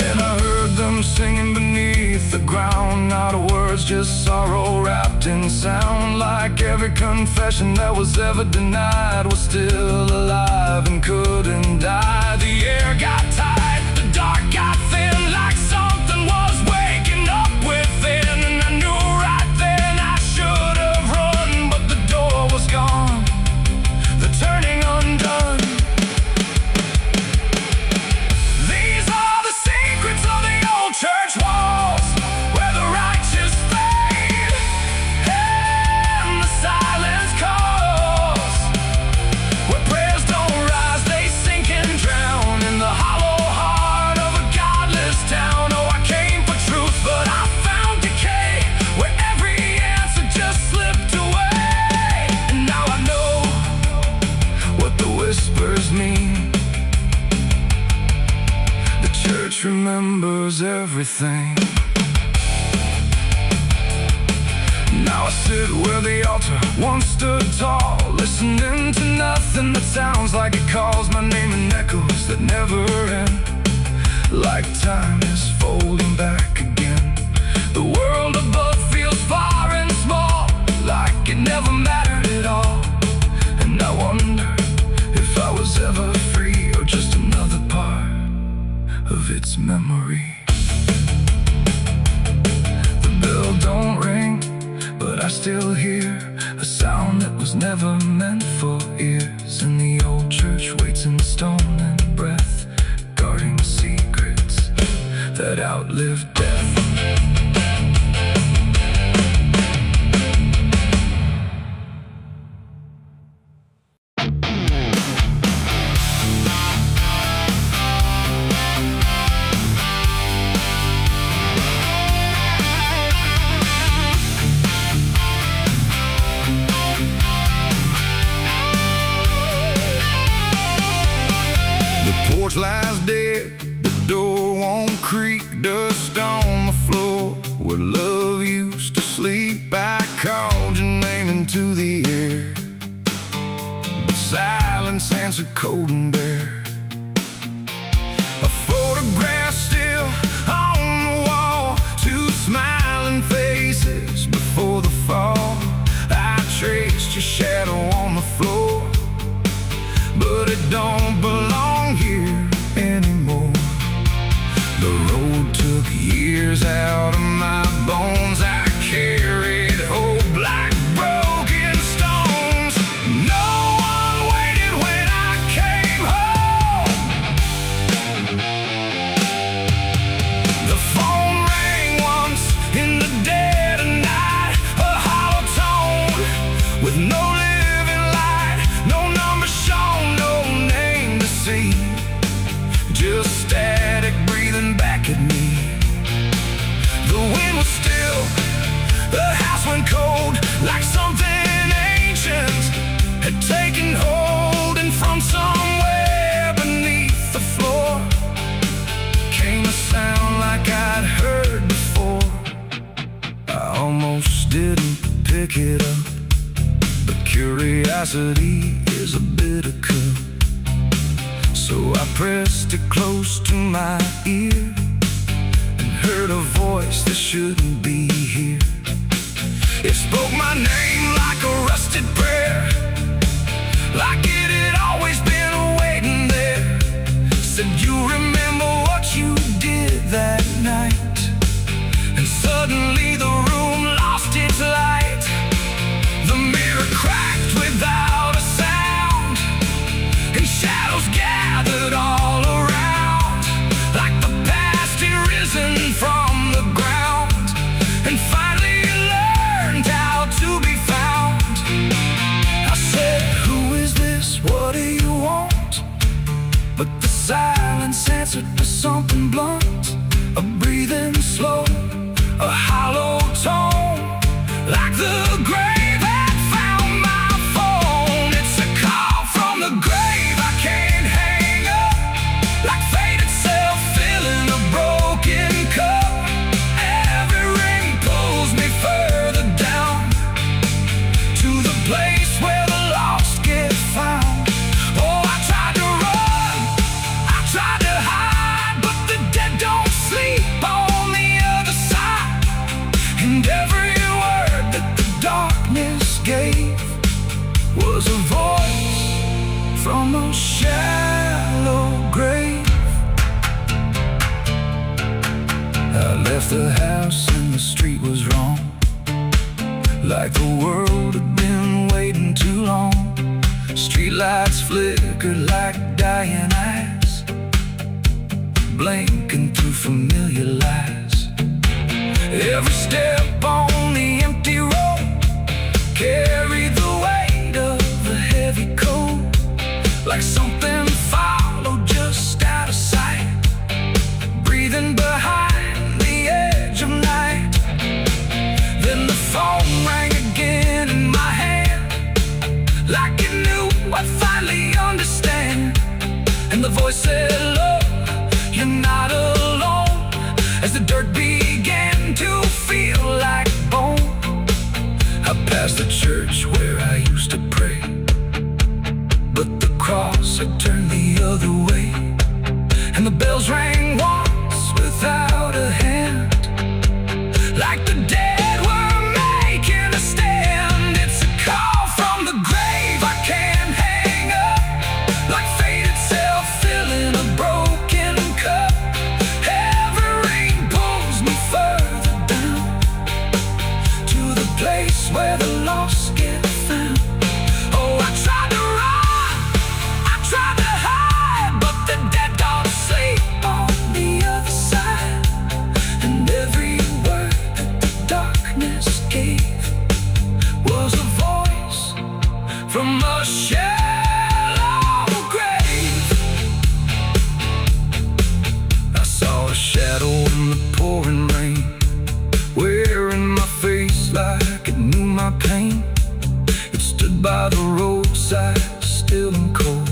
And I heard them singing beneath the ground, not words, just sorrow wrapped in sound. Like every confession that was ever denied was still alive and couldn't die. The air got tight, the dark got thin, like something was waking up within. And I knew right then I should have run, but the door was gone, the turning undone. Church walls where the righteous fade and the silence calls, where prayers don't rise, they sink and drown in the hollow heart of a godless town. Oh, I came for truth, but I found decay, where every answer just slipped away. And now I know what the whispers mean. The church remembers everything. Now I sit where the altar once stood tall, listening to nothing that sounds like it calls my name in echoes that never end. Like time is folding back again. The world above feels far and small, like it never mattered at all. And I wonder if I was ever free, or just another part of its memory. The bell don't ring, but I still hear a sound that was never meant for ears. And the old church waits in stone and breath, guarding secrets that outlive death. Porch lies dead, the door won't creak, dust on the floor where love used to sleep. I called your name into the air, but silence answered cold and bare. A photograph still on the wall, two smiling faces before the fall. I traced your shadow on the floor, but it don't belong here anymore. The road took years out of my bones. I carried hope like broken stones. No one waited when I came home. The phone rang once in the dead of night, a hollow tone with no living light, no number shown, no name to see, just static breathing back at me. The wind was still, the house went cold, like something ancient had taken hold. And from somewhere beneath the floor came a sound like I'd heard before. I almost didn't pick it up, but curiosity is a bitter cup. So I pressed it close to my ear and heard a voice that shouldn't be here. It spoke my name like a rusted prayer, like it had always been waiting there. Said, you remember what you did that night? And suddenly the room lost its light. The mirror cracked without a sound, and shadows gathered all around, like the past had risen from the ground and finally learned how to be found. I said, who is this? What do you want? But the silence answered with something blunt, a breathing slow, a hollow tone, like the grave had found my phone. It's a call from the grave I can't hang up, like fate itself filling a broken cup. Every ring pulls me further down to the place where the lost get found. Oh, I tried to run, I tried to hide, but the dead don't sleep on the other side. And every word that the darkness gave was a voice from a shallow grave. I left the house and the street was wrong, like the world had been waiting too long. Streetlights flickered like dying eyes, blinking through familiar lies. Every step on the empty road carried the weight of a heavy coat, like something followed just out of sight, breathing behind the edge of night. Then the phone rang again in my hand, like it knew I'd finally understand. And the voice said, "Look, you're not alone," as the dirt began to feel like bone. I passed the church where I used to pray, but the cross had turned the other way. And the bells rang once without a hand, like the dead were making a stand. It's a call from the grave I can't hang up, like fate itself filling a broken cup. Every ring pulls me further down to the place where the lost get found. Oh, I tried to run, I tried to hide, but the dead don't sleep on the other side. And every word that the darkness gave was a voice from a shallow grave. I saw a shadow in the pouring rain, wearing my face like it knew my pain. It stood by the roadside, still and cold,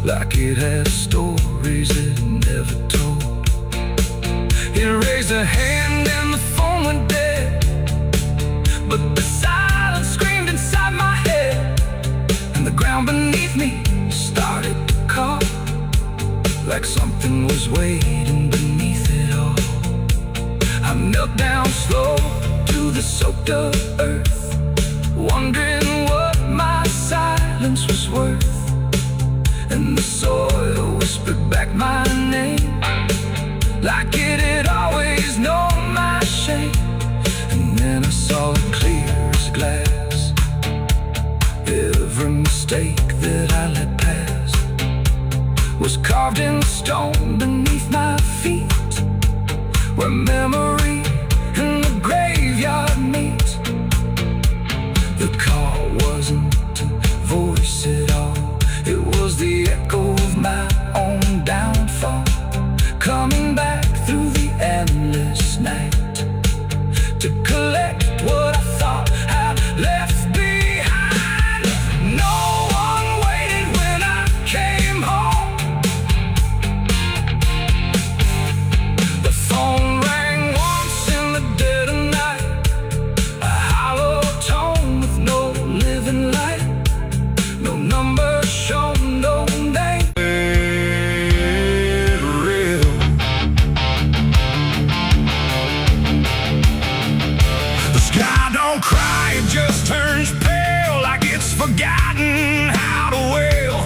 like it had stories it never told. It raised a hand and the phone went dead, but the silence screamed inside my head. And the ground beneath me started to call, like something was waiting beneath it all. I knelt down slow to the soaked up earth, wondering what my silence was worth. And the soil whispered back my name, like it had always known my shame. And then I saw it clear as glass, every mistake that I let pass was carved in stone beneath my feet, where memory and the graveyard meet. The call wasn't a voice at all, it was the echo of my own downfall, coming back through the endless night to collect what I thought I'd left behind. No one waited when I came home. The phone rang once in the dead of night, a hollow tone with no living light, no number shown, no name. Real. The sky don't cry, it just turns pale, like it's forgotten how to wail.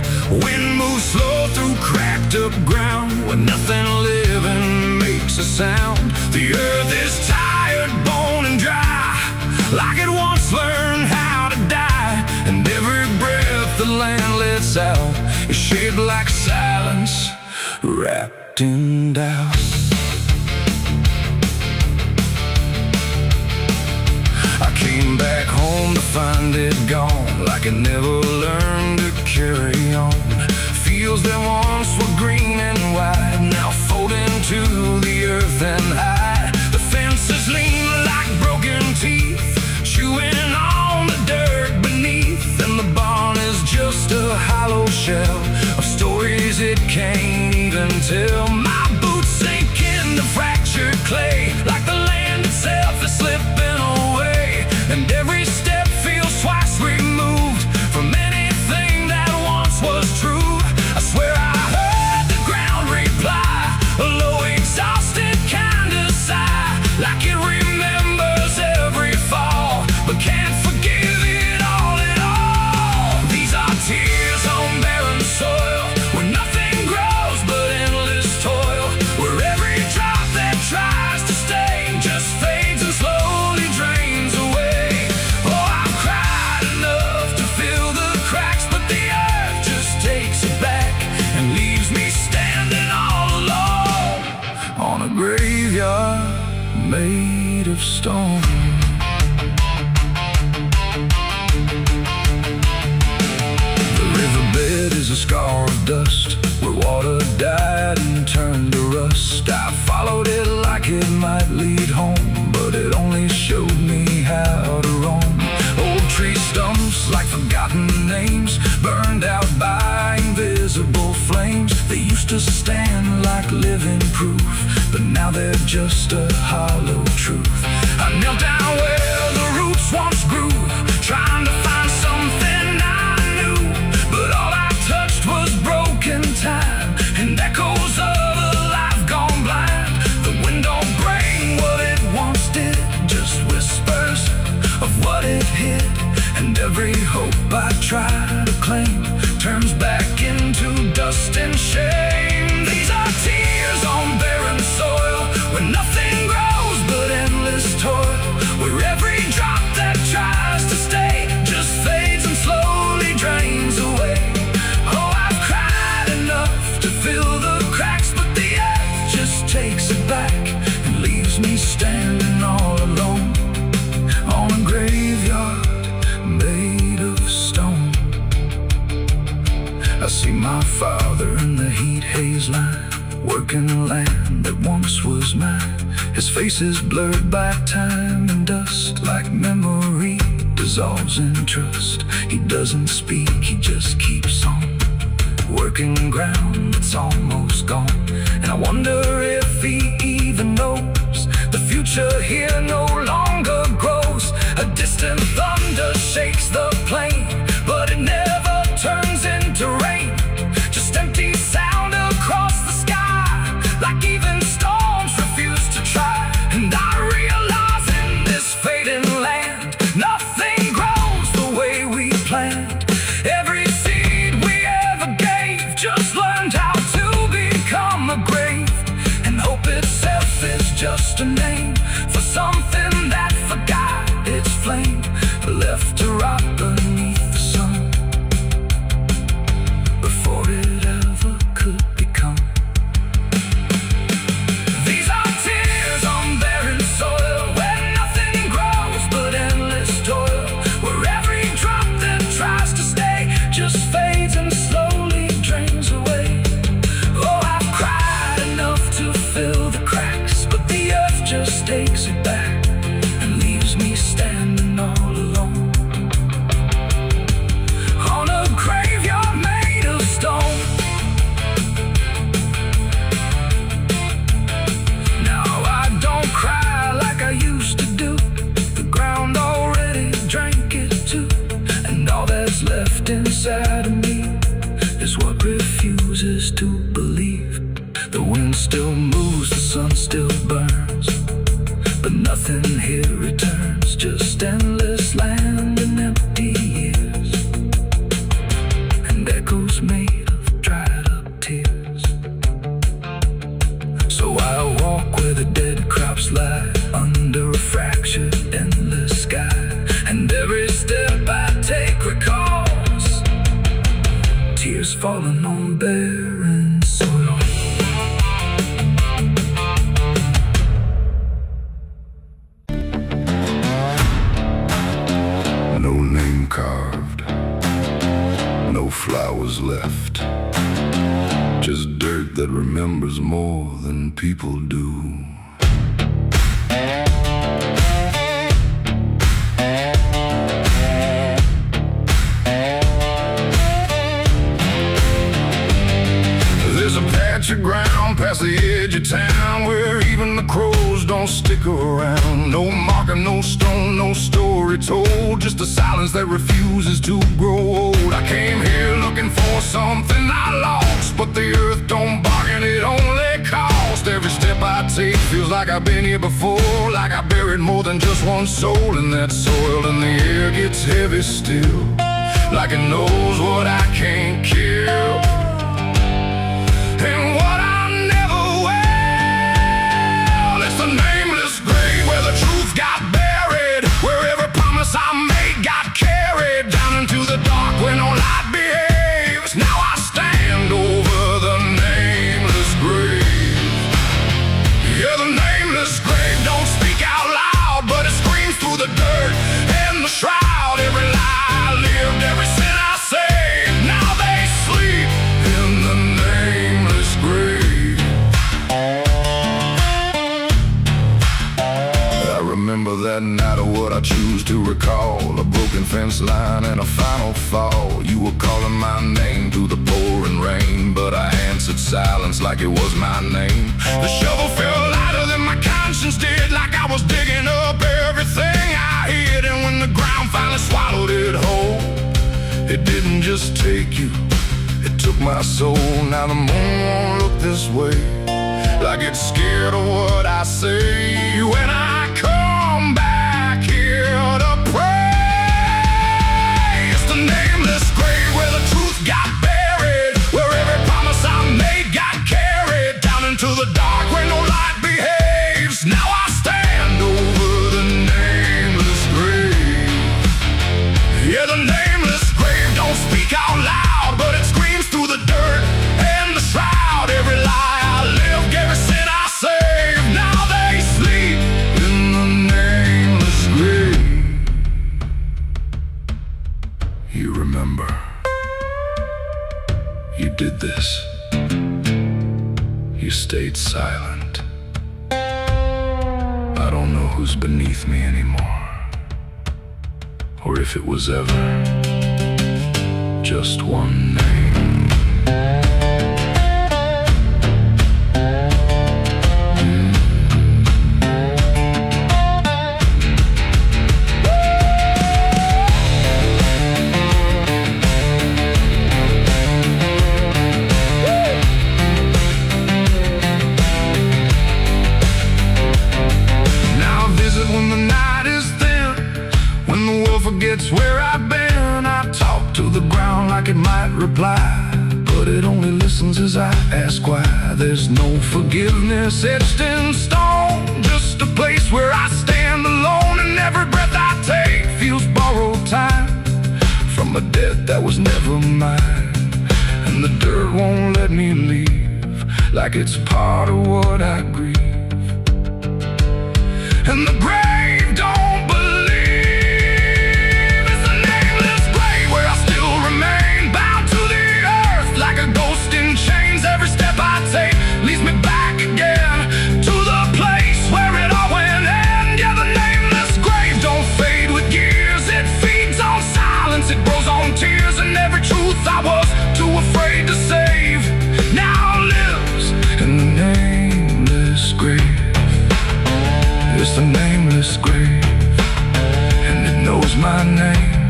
Wind moves slow through cracked up ground, where nothing living makes a sound. The earth is tired, bone and dry, like it once learned how to die. And every breath the land lets out is shaped like silence, wrapped in doubt. I came back home to find it gone, like it never learned to carry on. Fields that once were green and wide, now fold into the earth and hide. The fences lean like broken teeth, chewing hollow shell of stories it can't even tell. My boots sink into fractured clay, like the land itself is slipping away, and every step feels twice removed from anything that once was true. I swear I heard the ground reply, a low exhausted kind of sigh, like it remembers every fall but can't forgive it all at all. These are tears on barren soil, where nothing grows but endless toil, where every drop that tries to stay just fades and slowly drains away. Oh, I've cried enough to fill the cracks, but the earth just takes it back and leaves me standing all alone on a graveyard made of stone. The riverbed is a scar of dust, where water died and turned to rust. I followed it like it might lead home, but it only showed me how to roam. Old tree stumps like forgotten names, burned out by invisible flames. They used to stand like living proof, but now they're just a hollow truth. I knelt down where the roots once grew, trying to find something I knew, but all I touched was broken time and echoes of a life gone blind. The wind don't bring what it once did, just whispers of what it hid, and every hope I try to claim turns back into dust and shame. These are tears on barren soil, where nothing grows but endless toil, where every drop that tries to stay just fades and slowly drains away. Oh, I've cried enough to fill the cracks, but the earth just takes it back and leaves me standing all alone on a graveyard made of stone. I see my father in the heat haze line, working land that once was mine. His face is blurred by time and dust, like memory dissolves in trust. He doesn't speak, he just keeps on working ground that's almost gone. And I wonder if he even knows the future here no longer grows. A distant thunder shakes the plain, but it never turns into rain, just empty sound across the sky, like even storms refuse to try. And I realize in this fading land, nothing grows the way we planned. Every seed we ever gave just learned how to become a grave, and hope itself is just a name for something that forgot its flame, left to rot beneath the sun before it ever could become. These are tears on barren soil, where nothing grows but endless toil, where every drop that tries to stay just fades and slowly drains away. Oh, I've cried enough to fill the cracks, but the earth just takes it back and leaves me standing all alone on a graveyard made of stone. Now I don't cry like I used to do, the ground already drank it too, and all that's left inside of me is what refuses to believe. The wind still moves, the sun still burns, but nothing here returns, just endless land and empty years, and echoes made of dried up tears. So I walk where the dead crops lie, under a fractured endless sky, and every step I take recalls tears falling on barren soil. No name carved, no flowers left, just dirt that remembers more than people do. past the edge of town where even the crows don't stick around. No marker, no stone, no story told, just a silence that refuses to grow old. I came here looking for something I lost, but the earth don't bargain, it only cost. Every step I take feels like I've been here before, like I buried more than just one soul in that soil. And the air gets heavy still, like it knows what I can't kill, and what I never will. It's the nameless grave where the truth got buried, where every promise I made got carried down into the dark where no light behaves. Now I stand over the nameless grave. Yeah, the nameless grave don't speak out loud, but it screams through the dirt and the shroud. Every lie I lived, every sin I saved, now they sleep in the nameless grave. I remember that night of what I choose to recall, a broken fence line and a final fall. You were calling my name through the pouring rain, but I answered silence like it was my name. The shovel felt lighter than my conscience did, like I was digging up everything I hid. And when the ground finally swallowed it whole, it didn't just take you, it took my soul. Now the moon won't look this way, like it's scared of what I say when I come back here to pray. It's the nameless grave where the truth got buried, where every promise I made got carried down into the dark where no light behaves. Now I stand over the nameless grave. Yeah, the nameless grave don't speak out loud, but it screams through the dirt and the shroud. Every lie I lived, every sin I saved, now they sleep in the nameless grave. You remember, you did this. You stayed silent. I don't know who's beneath me anymore, or if it was ever just one name. Now I visit when the night is thin, when the world forgets where I've been. I talk to the ground like it might reply, but it only listens as I ask why. There's no forgiveness etched in stone, just a place where I stand alone, and every breath I take feels borrowed time from a debt that was never mine. And the dirt won't let me leave, like it's part of what I grieve. And the grave don't believe. It's the nameless grave where I still remain, bound to the earth like a ghost in chains. Every step I take leads me back again to the place where it all went end. Yeah, the nameless grave don't fade with years, it feeds on silence, it grows on tears. And every truth I was too afraid to save now lives in the nameless grave. It's the nameless grave, and it knows my name,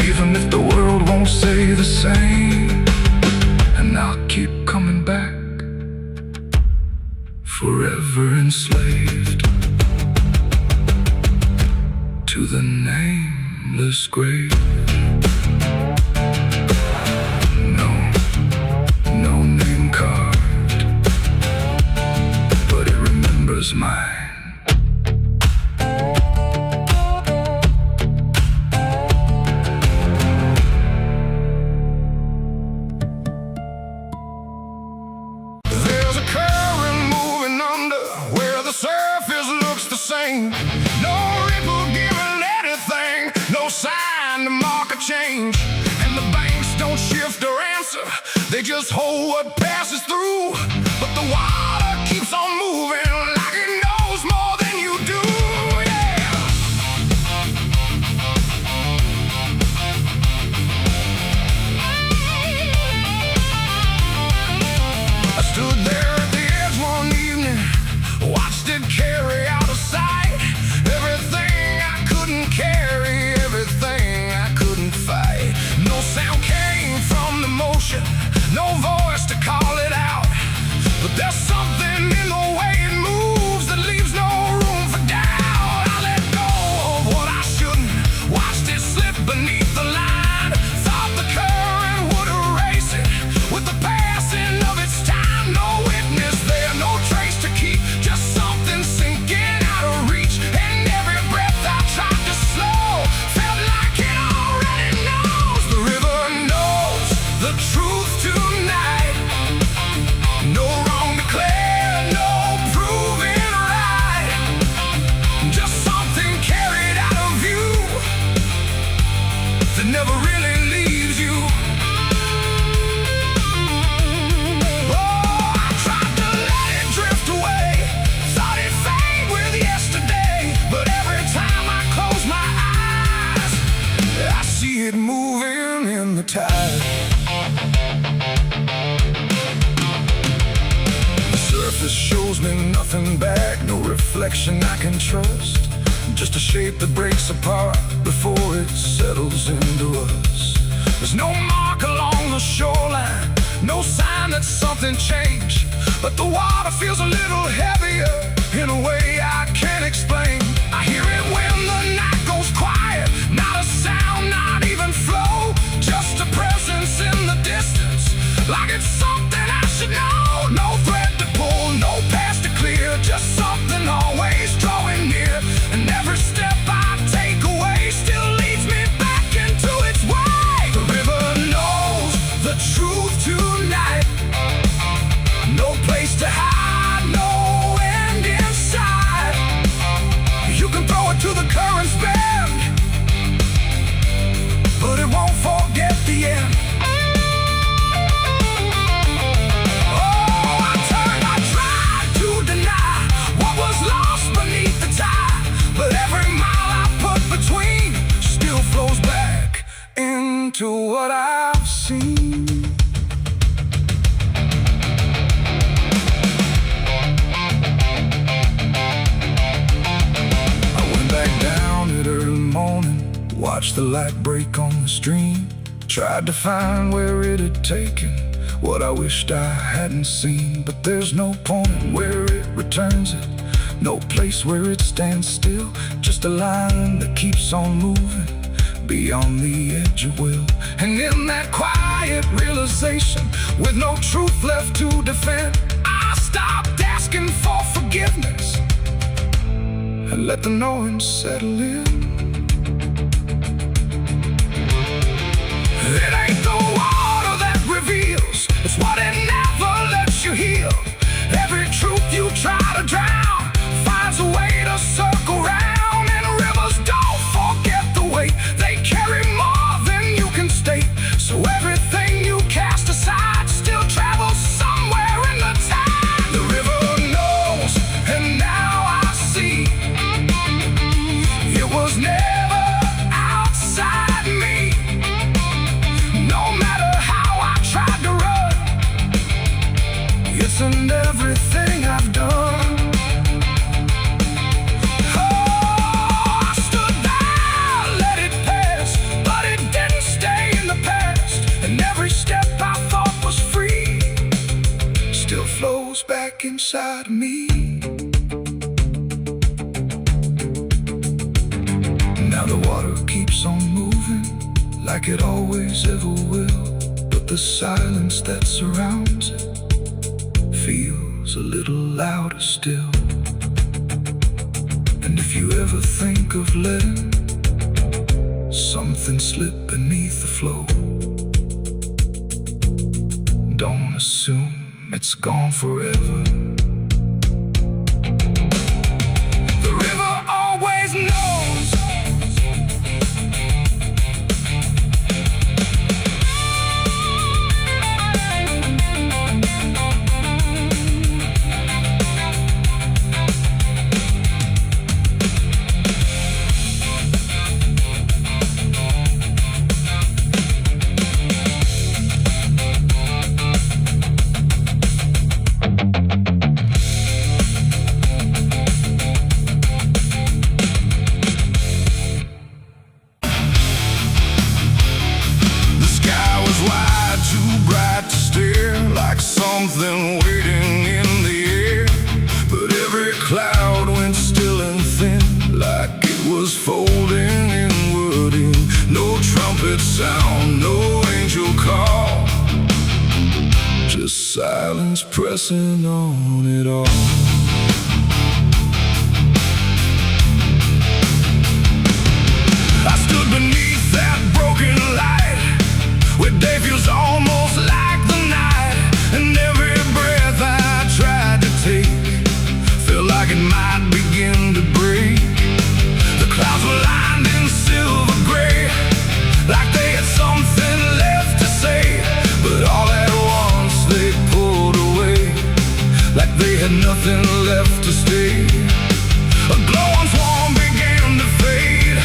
even if the world won't say the same. And I'll keep coming back, forever enslaved to the nameless grave. No name carved, but it remembers mine. There's a current moving under where the surface looks the same. No ripple giving anything, no sign to mark a change. And the banks don't shift or answer, they just hold what passes through. But the water keeps on moving like it knows more than you do. Yeah. I stood never really leaves you. Oh, I tried to let it drift away, thought it'd fade with yesterday, but every time I close my eyes, I see it moving in the tide. The surface shows me nothing back, no reflection I can trust, just a shape that breaks apart before it settles into us. There's no mark along the shoreline, no sign that something changed, but the water feels a little heavier in a way I can't explain. I hear it when the night goes quiet, not a sound, not even flow, just a presence in the distance, like it's something I should know. No thread to pull, no path to clear, just something always drawing near, and every step I take away still leads me back into its way. The river knows the truth tonight, no place to hide, no end in sight. You can throw it to the current's bend, but it won't forget the end. To what I've seen. I went back down at early morning, watched the light break on the stream, tried to find where it had taken what I wished I hadn't seen, but there's no point where it returns it, no place where it stands still, just a line that keeps on moving beyond the edge of will. And in that quiet realization, with no truth left to defend, I stopped asking for forgiveness and let the knowing settle in. It ain't the water that reveals, it's what it never lets you heal. Every truth you try to drown finds a way to circle round, and rivers don't forget the weight, they carry more than you can state. So everything you cast aside still travels somewhere in the tide. The river knows, and now I see, it was never outside me. No matter how I tried to run, it's in everything I've done. Flows back inside me. Now the water keeps on moving like it always ever will, but the silence that surrounds it feels a little louder still. And if you ever think of letting something slip beneath the flow, don't assume it's gone forever. The river always knows. Something waiting in the air, but every cloud went still and thin, like it was folding inward in. No trumpet sound, no angel call, just silence pressing on it all. I stood beneath that broken light, where day feels almost like the night, and every breath I tried to take felt like it might begin to break. The clouds were lined in silver gray, like they had nothing left to stay. A glow once warm began to fade,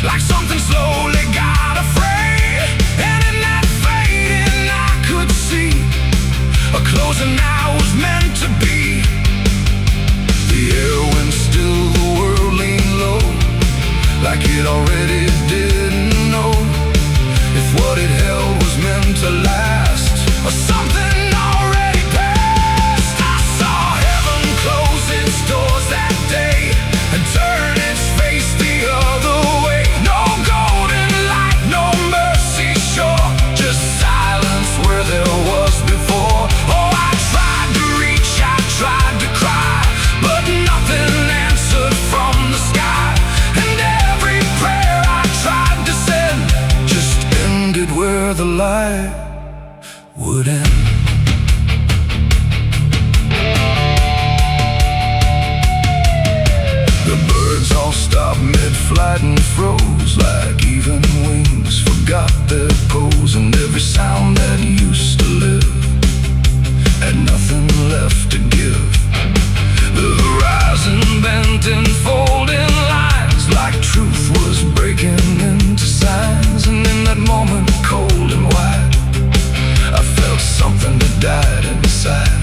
like something slowly got afraid. And in that fading I could see a closing I was meant to be. The air went still, the world leaned low, like it already didn't know if what it held was meant to last, or something already passed. I saw heaven close its doors that day and turn its face the other way. No golden light, no mercy shore, just silence where there was before. Oh, I tried to reach, I tried to cry, but nothing answered from the sky. And every prayer I tried to send just ended where the light would end. The birds all stopped mid-flight and froze, like even wings forgot their pose. And every sound that used to live had nothing left to give. The horizon bent in folding lines, like truth was breaking into signs. And in that moment, cold and wide, I felt something that died inside.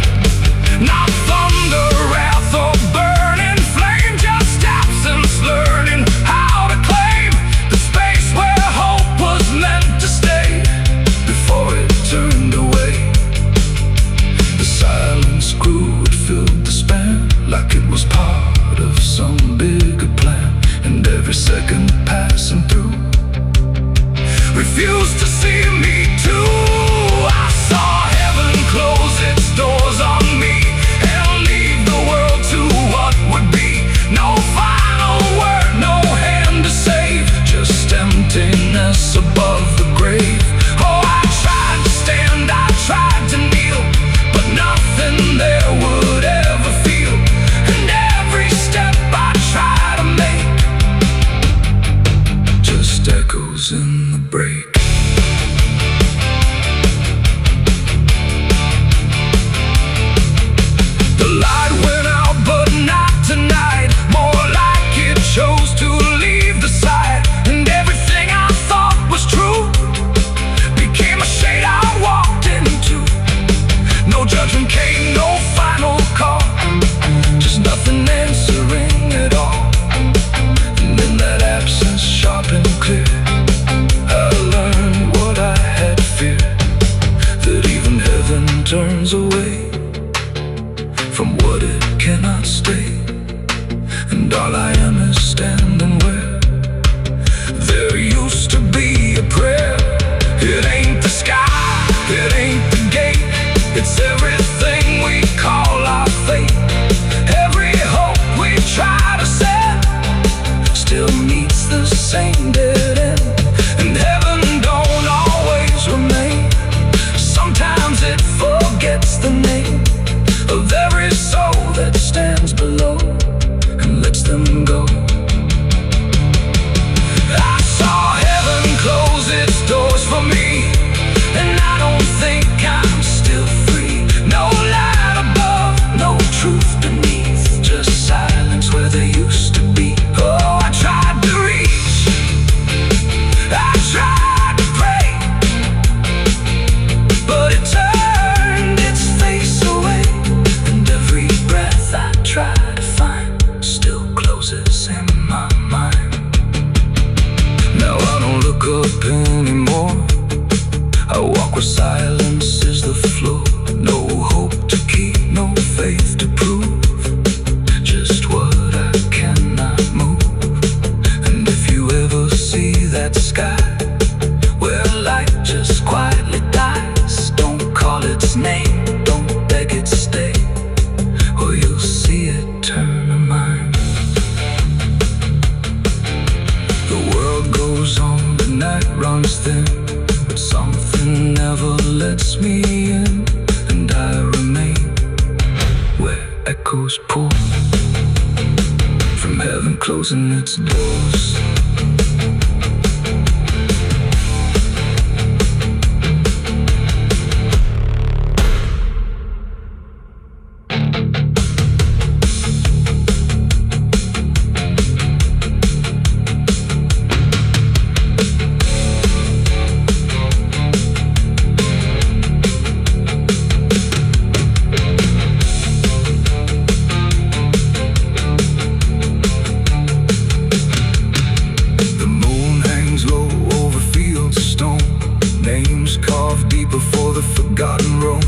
Not thunder, wrath, or burning flame, just absence learning how to claim the space where hope was meant to stay before it turned away. The silence grew, it filled the span, like it was part of some bigger plan. And every second passing through refused to see me too. I saw heaven close its doors on me and leave the world to what would be. No final word, no hand to save, just emptiness above the grave. Oh, I tried to stand, I tried to kneel, but nothing there would ever feel. And every step I try to make just echoes in the break. The light went out, but not tonight. More like it chose to leave the side. And everything I thought was true became a shade I walked into. No judgment came, no final call, just nothing answering at all. And in that absence, sharp and clear, I learned what I had feared, that even heaven turns away from what it cannot stay. And all I am is standing where there used to be a prayer. It ain't the sky, it ain't the gate, it's everything we call our fate. Every hope we try to set still meets the same dead end. And heaven don't always remain, sometimes it forgets the name of every soul that stands below and lets them go. I saw heaven close its doors for me, and I don't think I'm still free. No light above, no truth beneath, just silence where there used to be. Oh, I tried to reach, I tried to pray, but it turned its face away. And every breath I try to find still closes in my mind. Now I don't look up anymore, I walk where silence is the floor. No hope to keep, no faith to prove, just what I cannot move. And if you ever see that sky where light just quietly dies, don't call its name, don't beg it stay, or you'll see it turn a mind. The world goes on, the night runs thin, but something never lets me in. And I remain where echoes pour from heaven closing its doors. the forgotten road.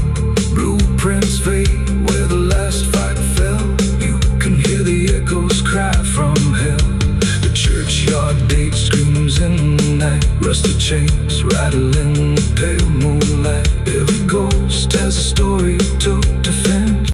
Blueprints fade where the last fight fell. You can hear the echoes cry from hell. The churchyard date screams in the night. Rusty chains rattle in the pale moonlight. Every ghost has a story to defend.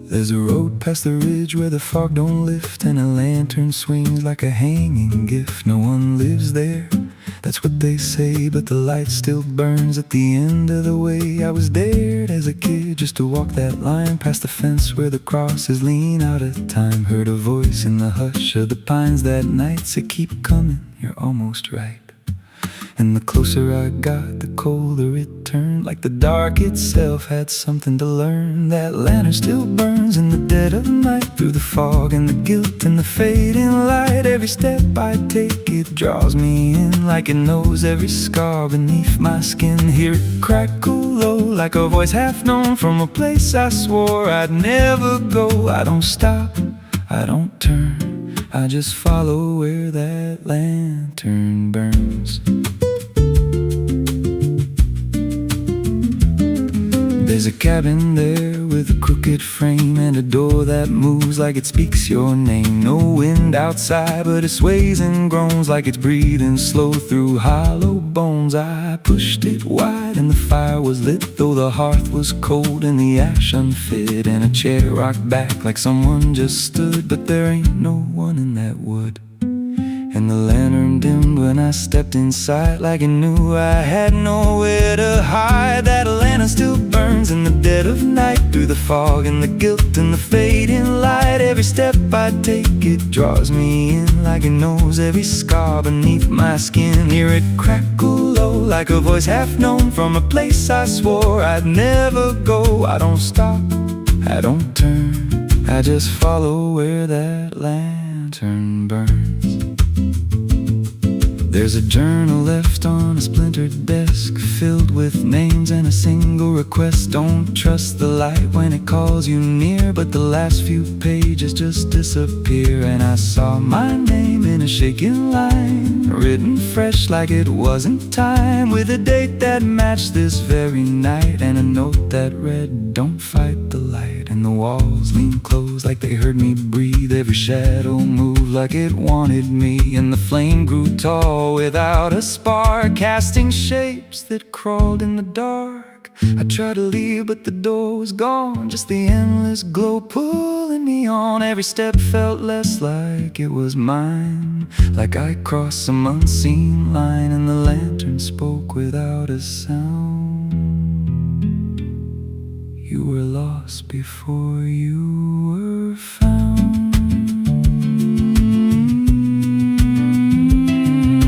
There's a road past the ridge where the fog don't lift, and a lantern swings like a hanging gift. No one lives there, that's what they say, but the light still burns at the end of the way. I was dared as a kid just to walk that line past the fence where the crosses lean out of time. Heard a voice in the hush of the pines that night said, keep coming, you're almost right. And the closer I got, the colder it turned, like the dark itself had something to learn. That lantern still burns in the dead of night, through the fog and the guilt and the fading light. Every step I take, it draws me in, like it knows every scar beneath my skin. Hear it crackle low, like a voice half known from a place I swore I'd never go. I don't stop, I don't turn, I just follow where that lantern burns. There's a cabin there with a crooked frame and a door that moves like it speaks your name. No wind outside, but it sways and groans like it's breathing slow through hollow bones. I pushed it wide and the fire was lit, though the hearth was cold and the ash unfit. And a chair rocked back like someone just stood, but there ain't no one in that wood. And the lantern dimmed when I stepped inside, like it knew I had nowhere to hide. That lantern still burns in the dead of night, through the fog and the guilt and the fading light. Every step I take, it draws me in, like it knows every scar beneath my skin. Hear it crackle low, like a voice half known from a place I swore I'd never go. I don't stop, I don't turn, I just follow where that lantern burns. There's a journal left on a splintered desk, filled with names and a single request. Don't trust the light when it calls you near, but the last few pages just disappear. And I saw my name in a shaking line, written fresh like it wasn't time, with a date that matched this very night, and a note that read, don't fight the light. And the walls leaned close like they heard me breathe. Every shadow moved like it wanted me, and the flame grew tall without a spark, casting shapes that crawled in the dark. I tried to leave, but the door was gone, just the endless glow pulling me on. Every step felt less like it was mine, like I crossed some unseen line. And the lantern spoke without a sound. You were lost before you were found.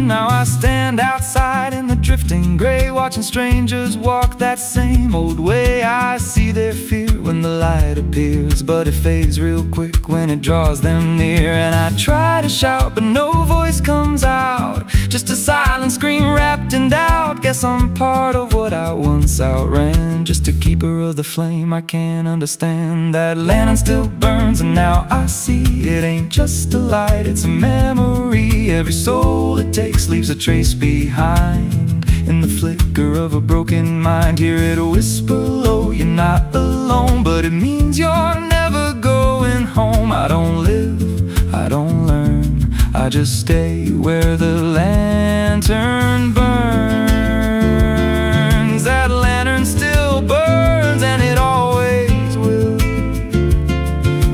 Now I stand outside in the drifting gray, watching strangers walk that same old way. I see their fear when the light appears, but it fades real quick when it draws them near. And I try to shout, but no voice comes out, just a silent scream wrapped in doubt. Guess I'm part of what I once outran, just a keeper of the flame I can't understand. That lantern still burns, and now I see it ain't just a light, it's a memory. Every soul it takes leaves a trace behind, in the flicker of a broken mind. Hear it whisper low, you're not alone, but it means you're never going home. I don't live, I don't learn, I just stay where the lantern burns. That lantern still burns, and it always will,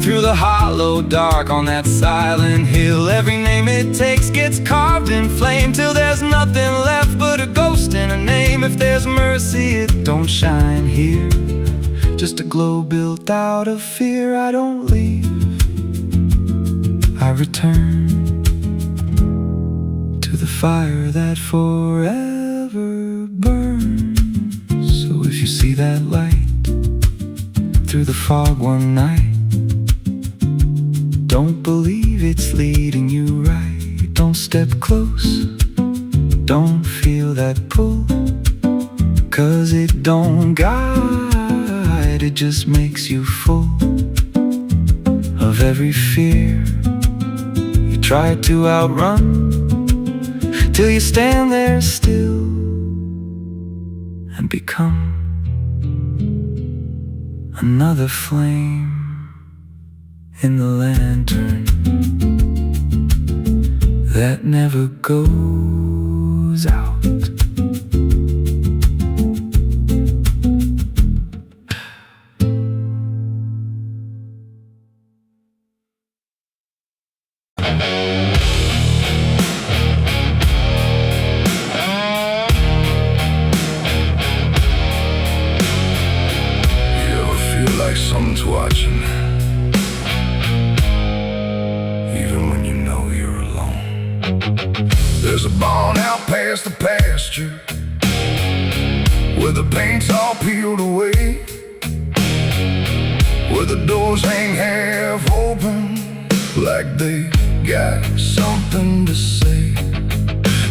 through the hollow dark on that silent hill. Every name it takes gets carved in flame, till there's nothing left but a ghost and a name. If there's mercy, it don't shine here, just a glow built out of fear. I don't leave, I return to the fire that forever burns. So if you see that light through the fog one night, don't believe it's leading you right. Don't step close, don't feel that pull, 'cause it don't guide, it just makes you full. of every fear you try to outrun, till you stand there still and become another flame in the lantern that never goes out. Like someone's watching, even when you know you're alone. There's a barn out past the pasture, where the paint's all peeled away, where the doors hang half open, like they got something to say.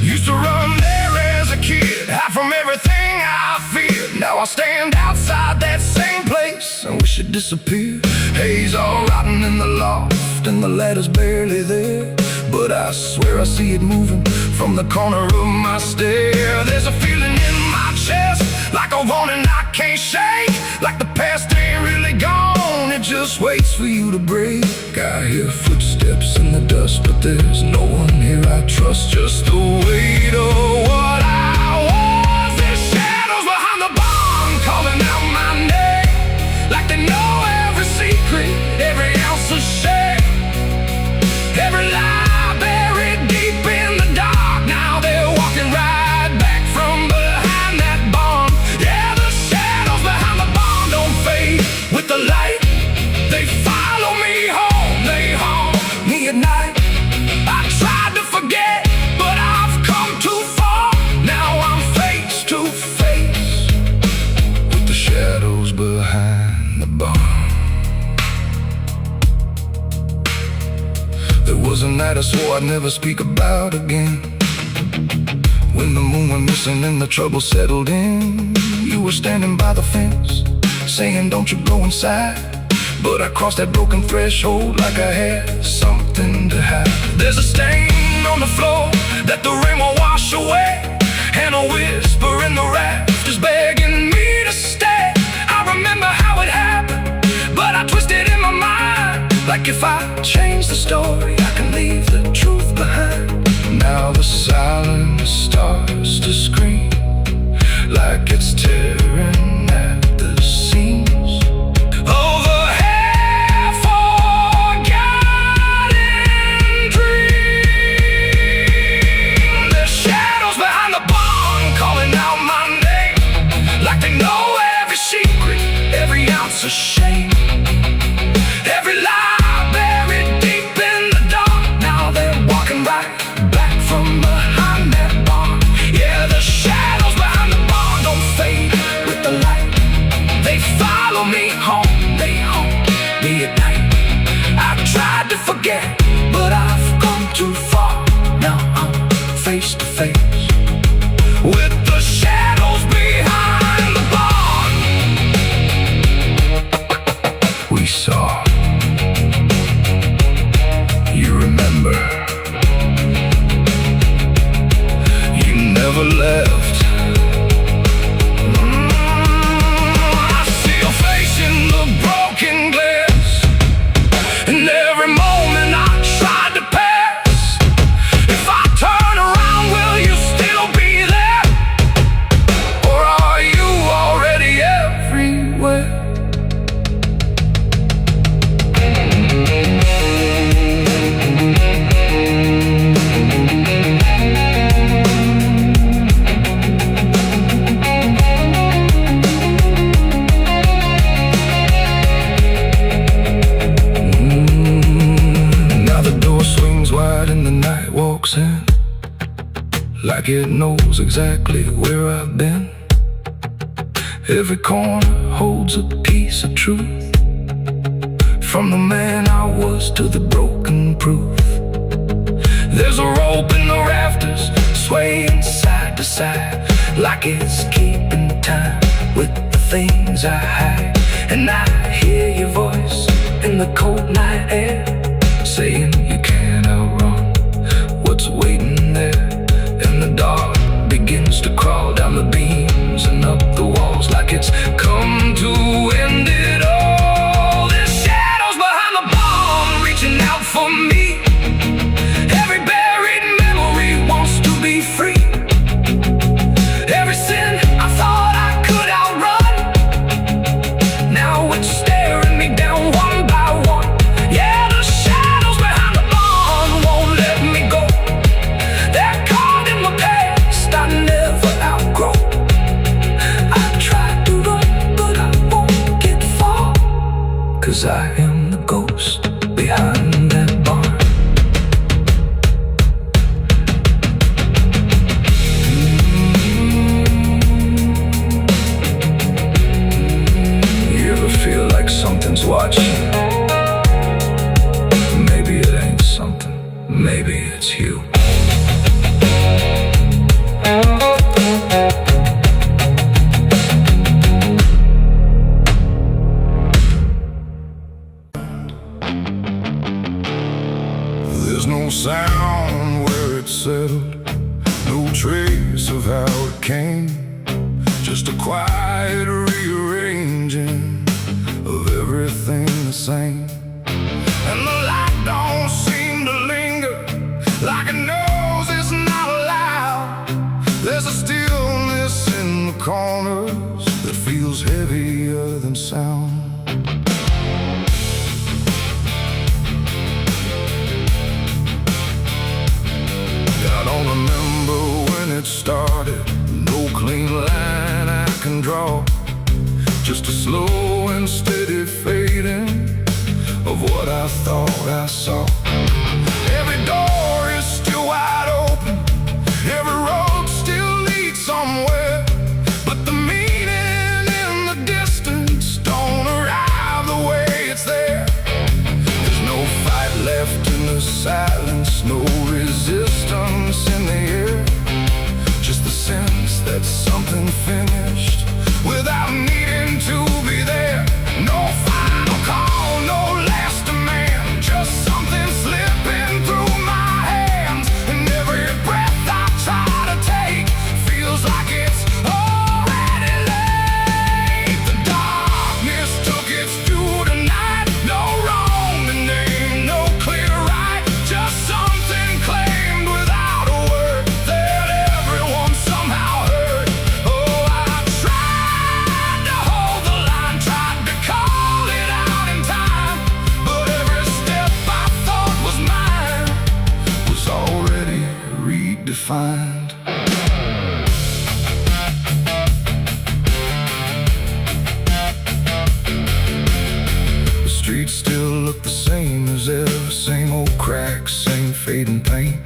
Used to run there as a kid, hide from everything I feared. Now I stand outside that same place and wish it disappeared. Haze all rotten in the loft and the ladder's barely there, but I swear I see it moving from the corner of my stair. There's a feeling in my chest, like a warning I can't shake, like the past ain't really gone, it just waits for you to break. I hear footsteps in the dust, but there's no one here I trust. Just the weight of what I was. There's shadows behind the barn calling out my name, like they know every secret, every ounce of shame, every lie buried deep in the dark. Now they're walking right back from behind that barn. Yeah, the shadows behind the barn don't fade with the light. They follow me home, they haunt me at night. I tried to forget, but I've come too far. Now I'm face to face with the shadows behind the barn. There was a night I swore I'd never speak about again, when the moon went missing and the trouble settled in. You were standing by the fence, saying don't you go inside, but I crossed that broken threshold like I had something to hide. There's a stain on the floor that the rain will wash away, and a whisper in the rafters begging me to stay. I remember how it happened, but I twisted in my mind, like if I change the story, I can leave the truth behind. Now the silence starts to scream, like it's tearing at the seams. Over half-forgotten dreams. There's shadows behind the barn calling out my name, like they know every secret, every ounce of shame, every lie buried deep in the dark. Now they're walking right back from behind that barn. Yeah, the shadows behind the barn don't fade with the light. They follow me home, they haunt me at night. I tried to forget, but I've come too far. Now I'm face to face with the shadows behind the barn. We saw. You remember. You never left. I see your face in the broken glass, and every moment I tried to pass. If I turn around, will you still be there? Or are you already everywhere? Now the door swings wide and the night walks in, like it knows exactly where I've been. Every corner holds a piece of truth, from the man I was to the broken proof. There's a rope in the rafters, swaying side to side, like it's keeping time with the things I hide. And I hear your voice in in the cold night air, saying you can't outrun what's waiting there. And the dark begins to crawl down the beams and up the walls like it's come to end it all. There's shadows behind the bomb reaching out for me. Every buried memory wants to be free. Every sin I thought I could outrun, now it's staring me down one by one. Yeah, the shadows behind the barn won't let me go. They're caught in my past I never outgrow. I tried to run, but I won't get far, 'cause I am the ghost behind that barn. You ever feel like something's watching? Maybe it ain't something, maybe it's you. There's no sound where it settled, no trace of how it came, just a quiet rearranging of everything the same. And the light don't seem to linger, like it knows it's not allowed. There's a stillness in the corners that feels heavier than sound. I don't remember when it started, no clean line I can draw, just a slow and steady fading of what I thought I saw. Every door is still wide open, every road still leads somewhere, but the meaning in the distance don't arrive the way it's there. There's no fight left in the silence, no resistance in the air, just the sense that something finished without needing to be there. No final call, no last demand, just something slipping through my hands. And every breath I try to take feels like it's already late. The darkness took its due tonight, no wrong to name, no clear right, just something claimed without a word that everyone somehow heard. Oh, I tried to hold the line, tried to call it out in time, but every step I thought was mine was already redefined. The streets still look the same as ever, same old cracks, same fading paint,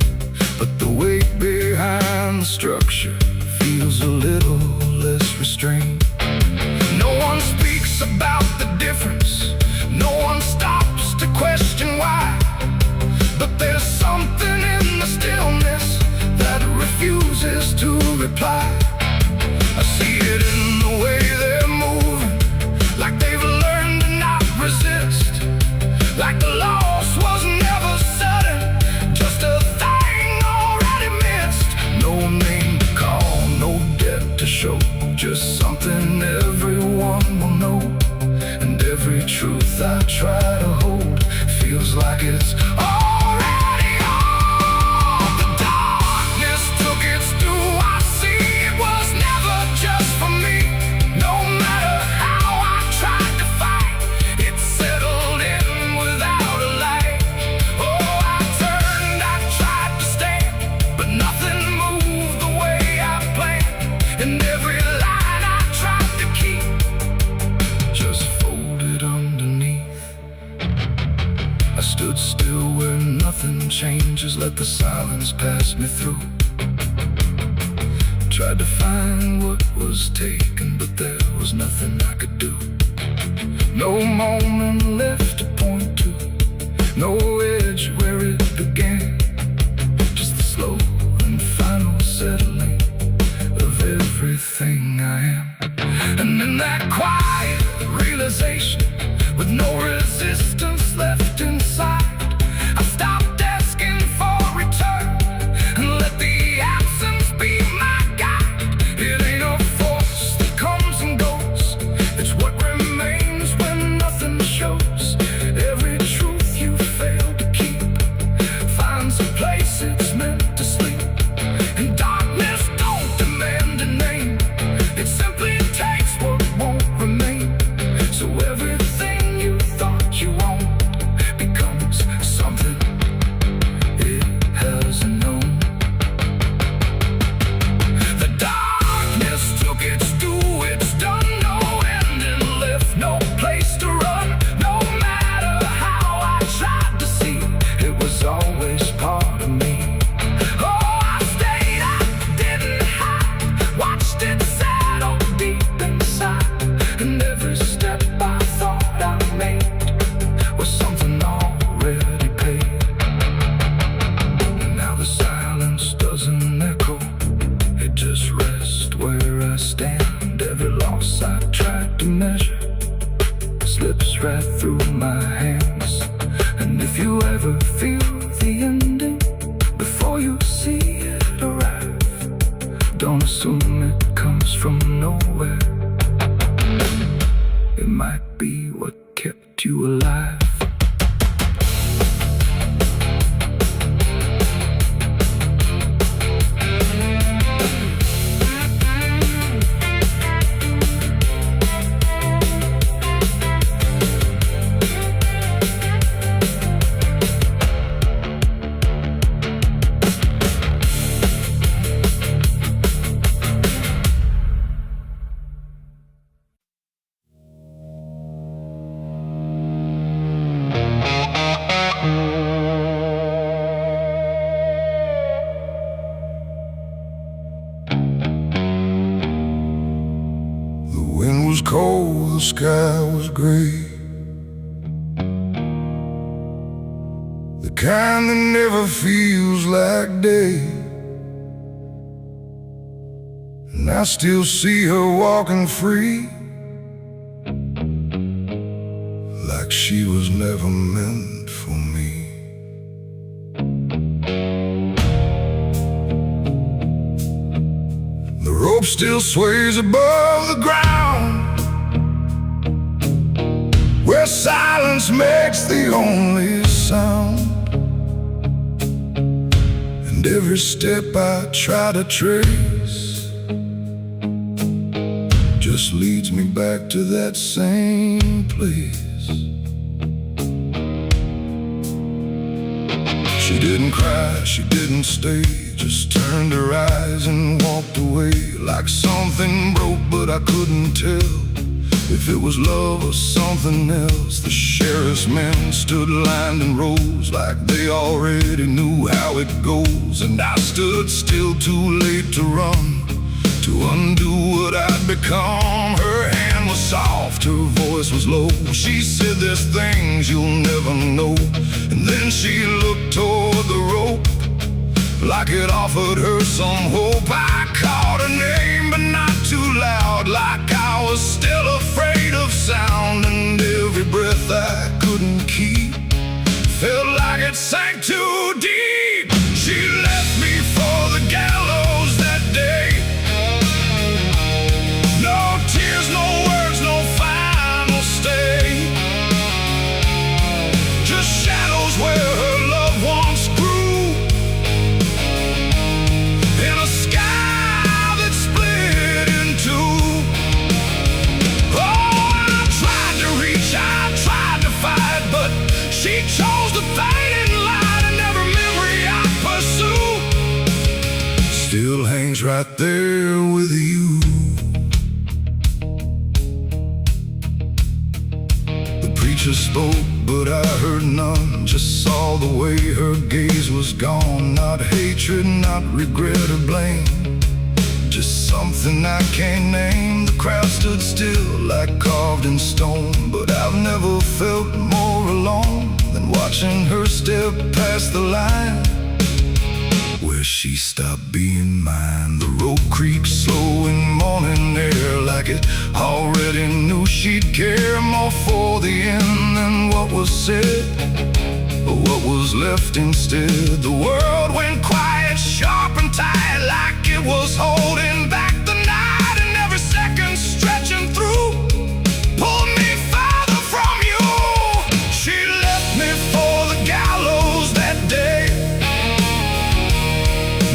but the weight behind the structure feels a little less restrained. No one speaks about the difference, no one stops to question why, but there's something in the stillness that refuses to reply. I see it in the way they're moving, like they've learned to not resist, like the loss was never sudden, just a thing already missed. No name to call, no debt to show, just something everyone will know. And every truth I try to hold feels like it's already gone. The darkness took its due, I see it was never just for me. No matter how I tried to fight, it settled in without a light. Oh, I turned, I tried to stand, but nothing moved the way I planned. And every line I tried to keep just folded underneath. I stood still where nothing changes, let the silence pass me through. Tried to find what was taken, but there was nothing I could do. No moment left to point to, no edge where it began, just the slow and final settling of everything I am. And in that quiet realization, with no resistance my hands. And if you ever feel the ending before you see it arrive, don't assume it comes from nowhere. It might be what kept you alive. The wind was cold, the sky was gray, the kind that never feels like day. And I still see her walking free, like she was never meant for me. The rope still sways above the ground, where silence makes the only sound. And every step I try to trace just leads me back to that same place. She didn't cry, she didn't stay, just turned her eyes and walked away, like something broke but I couldn't tell if it was love or something else. The sheriff's men stood lined in rows, like they already knew how it goes. And I stood still, too late to run, to undo what I'd become. Her hand was soft, her voice was low. She said, "There's things you'll never know." And then she looked toward the rope, like it offered her some hope. I called her name, but not too loud, like I was still afraid of sound. And every breath I couldn't keep felt like it sank too deep. She left me for the gallows that day. No tears, no words, no final stay, just shadows where her loved ones grew, in a sky that split in two. Oh, I tried to reach, I tried to fight, but she chose the fading light, and every memory I pursue still hangs right there with you. The preacher spoke, but I heard none, just saw the way her gaze was gone. Not hatred, not regret or blame, just something I can't name. The crowd stood still, like carved in stone, but I've never felt more alone than watching her step past the line where she stopped being mine. The rope creaks slow in morning air, like it already knew she'd care more for the end than what was said, or what was left instead. The world went quiet, sharp and tight, like it was holding back the night, and every second stretching through pulled me farther from you. She left me for the gallows that day.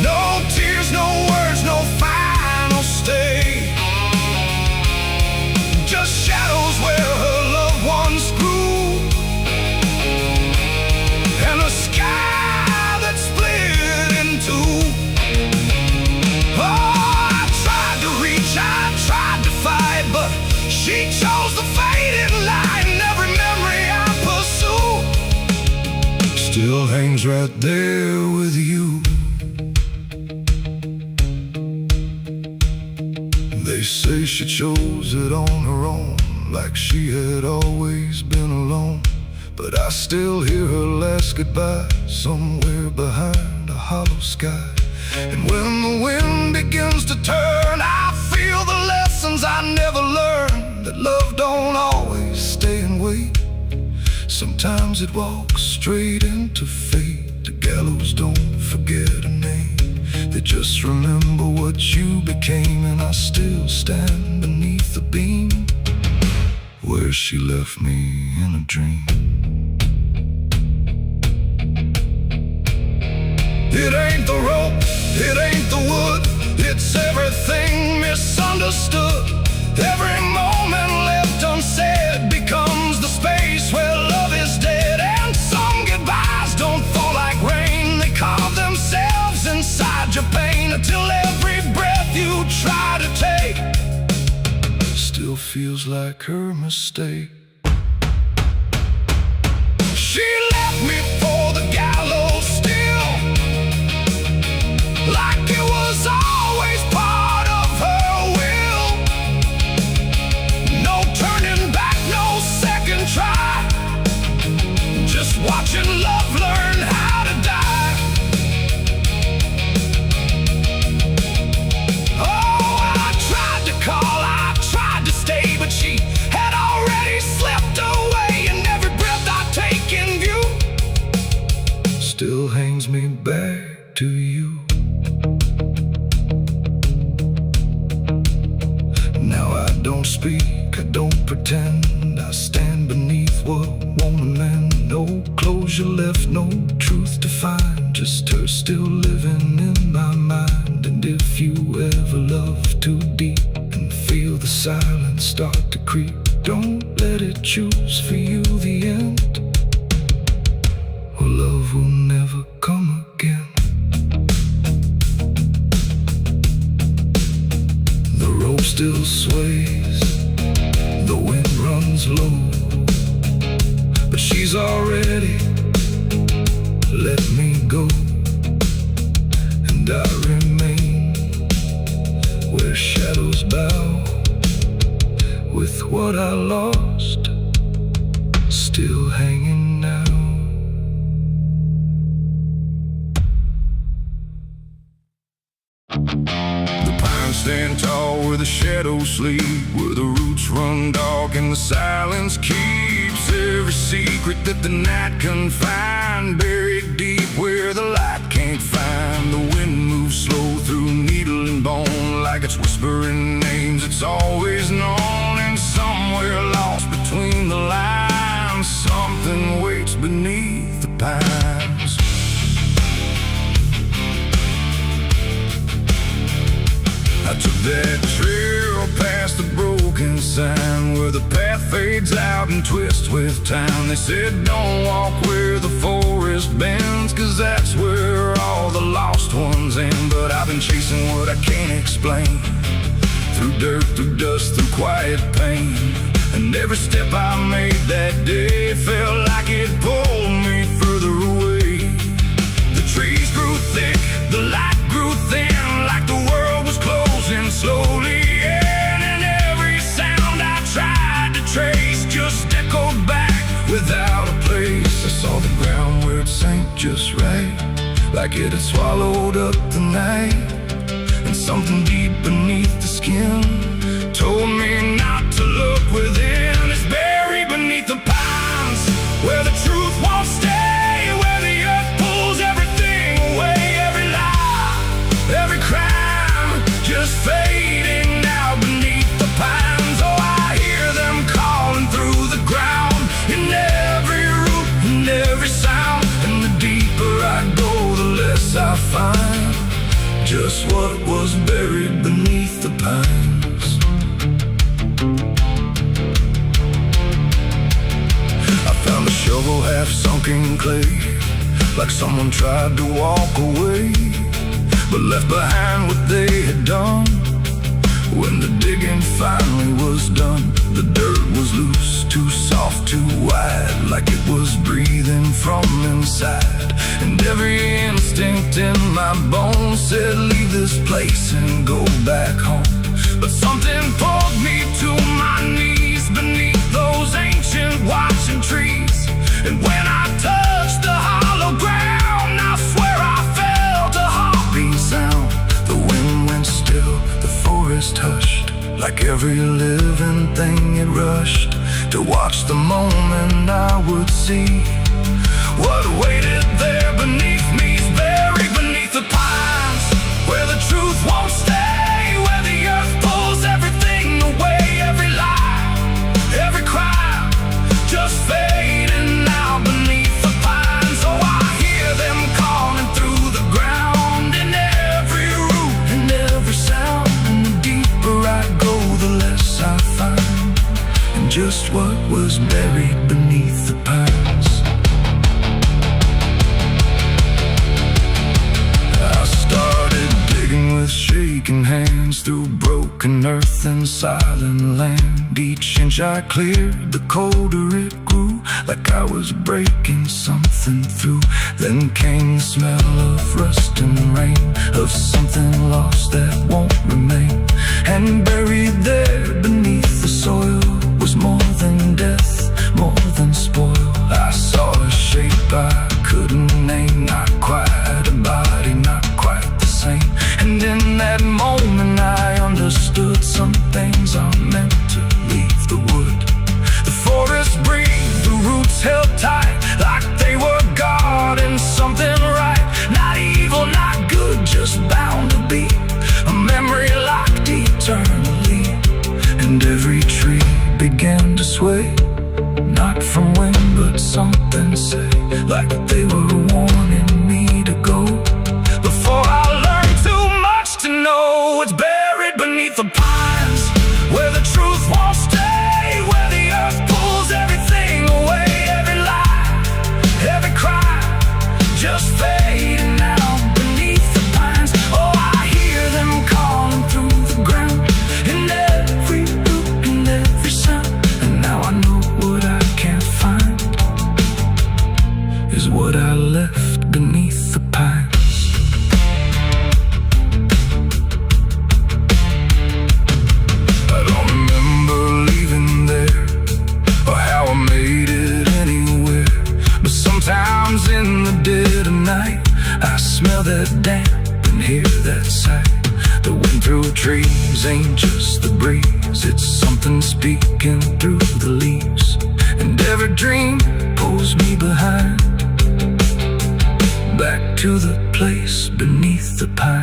No tears, no words, no final stay, just shadows where her loved ones grew, and a sky that split in two. Oh, I tried to reach, I tried to fight, but she chose the fading light, and every memory I pursue still hangs right there with you. They say she chose it on her own, like she had always been alone. But I still hear her last goodbye somewhere behind a hollow sky. And when the wind begins to turn, I feel the lessons I never learned, that love don't always stay and wait. Sometimes it walks straight into fate. The gallows don't forget a name. They just remember what you became. And I still stand beneath the beam where she left me in a dream. It ain't the rope, it ain't the wood, it's everything misunderstood. Every moment left unsaid becomes the space where love is dead. And some goodbyes don't fall like rain. They carve themselves inside your pain, until every breath you try to take still feels like her mistake. She left me for the gallows still, like it was always part of her will. No turning back, no second try, just watching love learn how to die. Oh, I tried to call, I tried to stay, but she had already slipped away. And every breath I take in view still hangs me back to you. Now I don't speak, I don't pretend. I stand beneath what won't amend. No closure left, no truth to find, just her still living in my mind. And if you ever love too deep and feel the silence start to creep, don't let it choose for you the end, or love will never come again. The rope still sways, the wind runs low, but she's already let me go. And I remain where shadows bow, with what I lost still hanging now. The pines stand tall where the shadows sleep, where the roots run dark and the silence keeps every secret that the night can find, buried deep where the light can't find. The wind moves slow through needle and bone, like it's whispering names it's always known. And somewhere lost between the lines, something waits beneath the pines. I took that trail past the broken sign, where the path fades out and twists with time. They said don't walk where the forest bends, 'cause that's where all the lost ones end. But I've been chasing what I can't explain, through dirt, through dust, through quiet pain. And every step I made that day felt like it pulled me further away. The trees grew thick, the light grew thin, like the world was closing slowly in. And every sound I tried to trace just echoed back without a place. I saw the ground where it sank just right, like it had swallowed up the night. And something deep beneath the skin told me not to look within. It's buried beneath the pines, where the truth won't stay, where the earth pulls everything away. Every lie, every crime, just fading now beneath the pines. Oh, I hear them calling through the ground, in every root and every sound. And the deeper I go, the less I find just what was buried beneath the pines. I found a shovel half sunk in clay, like someone tried to walk away, but left behind what they had done. When the digging finally was done, the dirt was loose, too soft, too wide, like it was breathing from inside. And every instinct in my bones said leave this place and go back home. But something pulled me to my knees beneath those ancient watching trees. And when I touched the hollow ground, I swear I felt a heartbeat sound. The wind went still, the forest hushed, like every living thing it rushed to watch the moment I would see what waited there beneath me, buried beneath the pines, where the truth won't stay, where the earth pulls everything away, every lie, every crime, just fading now beneath the pines. Oh, I hear them calling through the ground, in every root and every sound, and the deeper I go, the less I find, and just what was buried beneath the pines. I started digging with shaking hands through broken earth and silent land. Each inch I cleared, the colder it grew, like I was breaking something through. Then came the smell of rust and rain, of something lost that won't remain. And buried there beneath the soil was more than death, more than spoil. I saw a shape I couldn't name, not quite a body, not quite the same. And in that moment I understood some things are meant to leave the wood. The forest breathed, the roots held tight, like they were guarding something right. Not evil, not good, just bound to be a memory locked eternally. And every tree began to sway, not from wind but something say, like they were warning me to go. Before I learned too much to know, it's buried beneath the pines, where the truth won't stay, where the earth pulls everything away, every lie, every crime, just fading out beneath the pines. Oh, I hear them calling through the ground, in every root and every sound. And now I know what I can't find is what I left beneath the pines. I don't remember leaving there, or how I made it anywhere, but sometimes in the dead of night I smell that damp and hear that sigh. The wind through trees ain't just the breeze, it's something speaking through the leaves. And every dream pulls me behind, back to the place beneath the pines.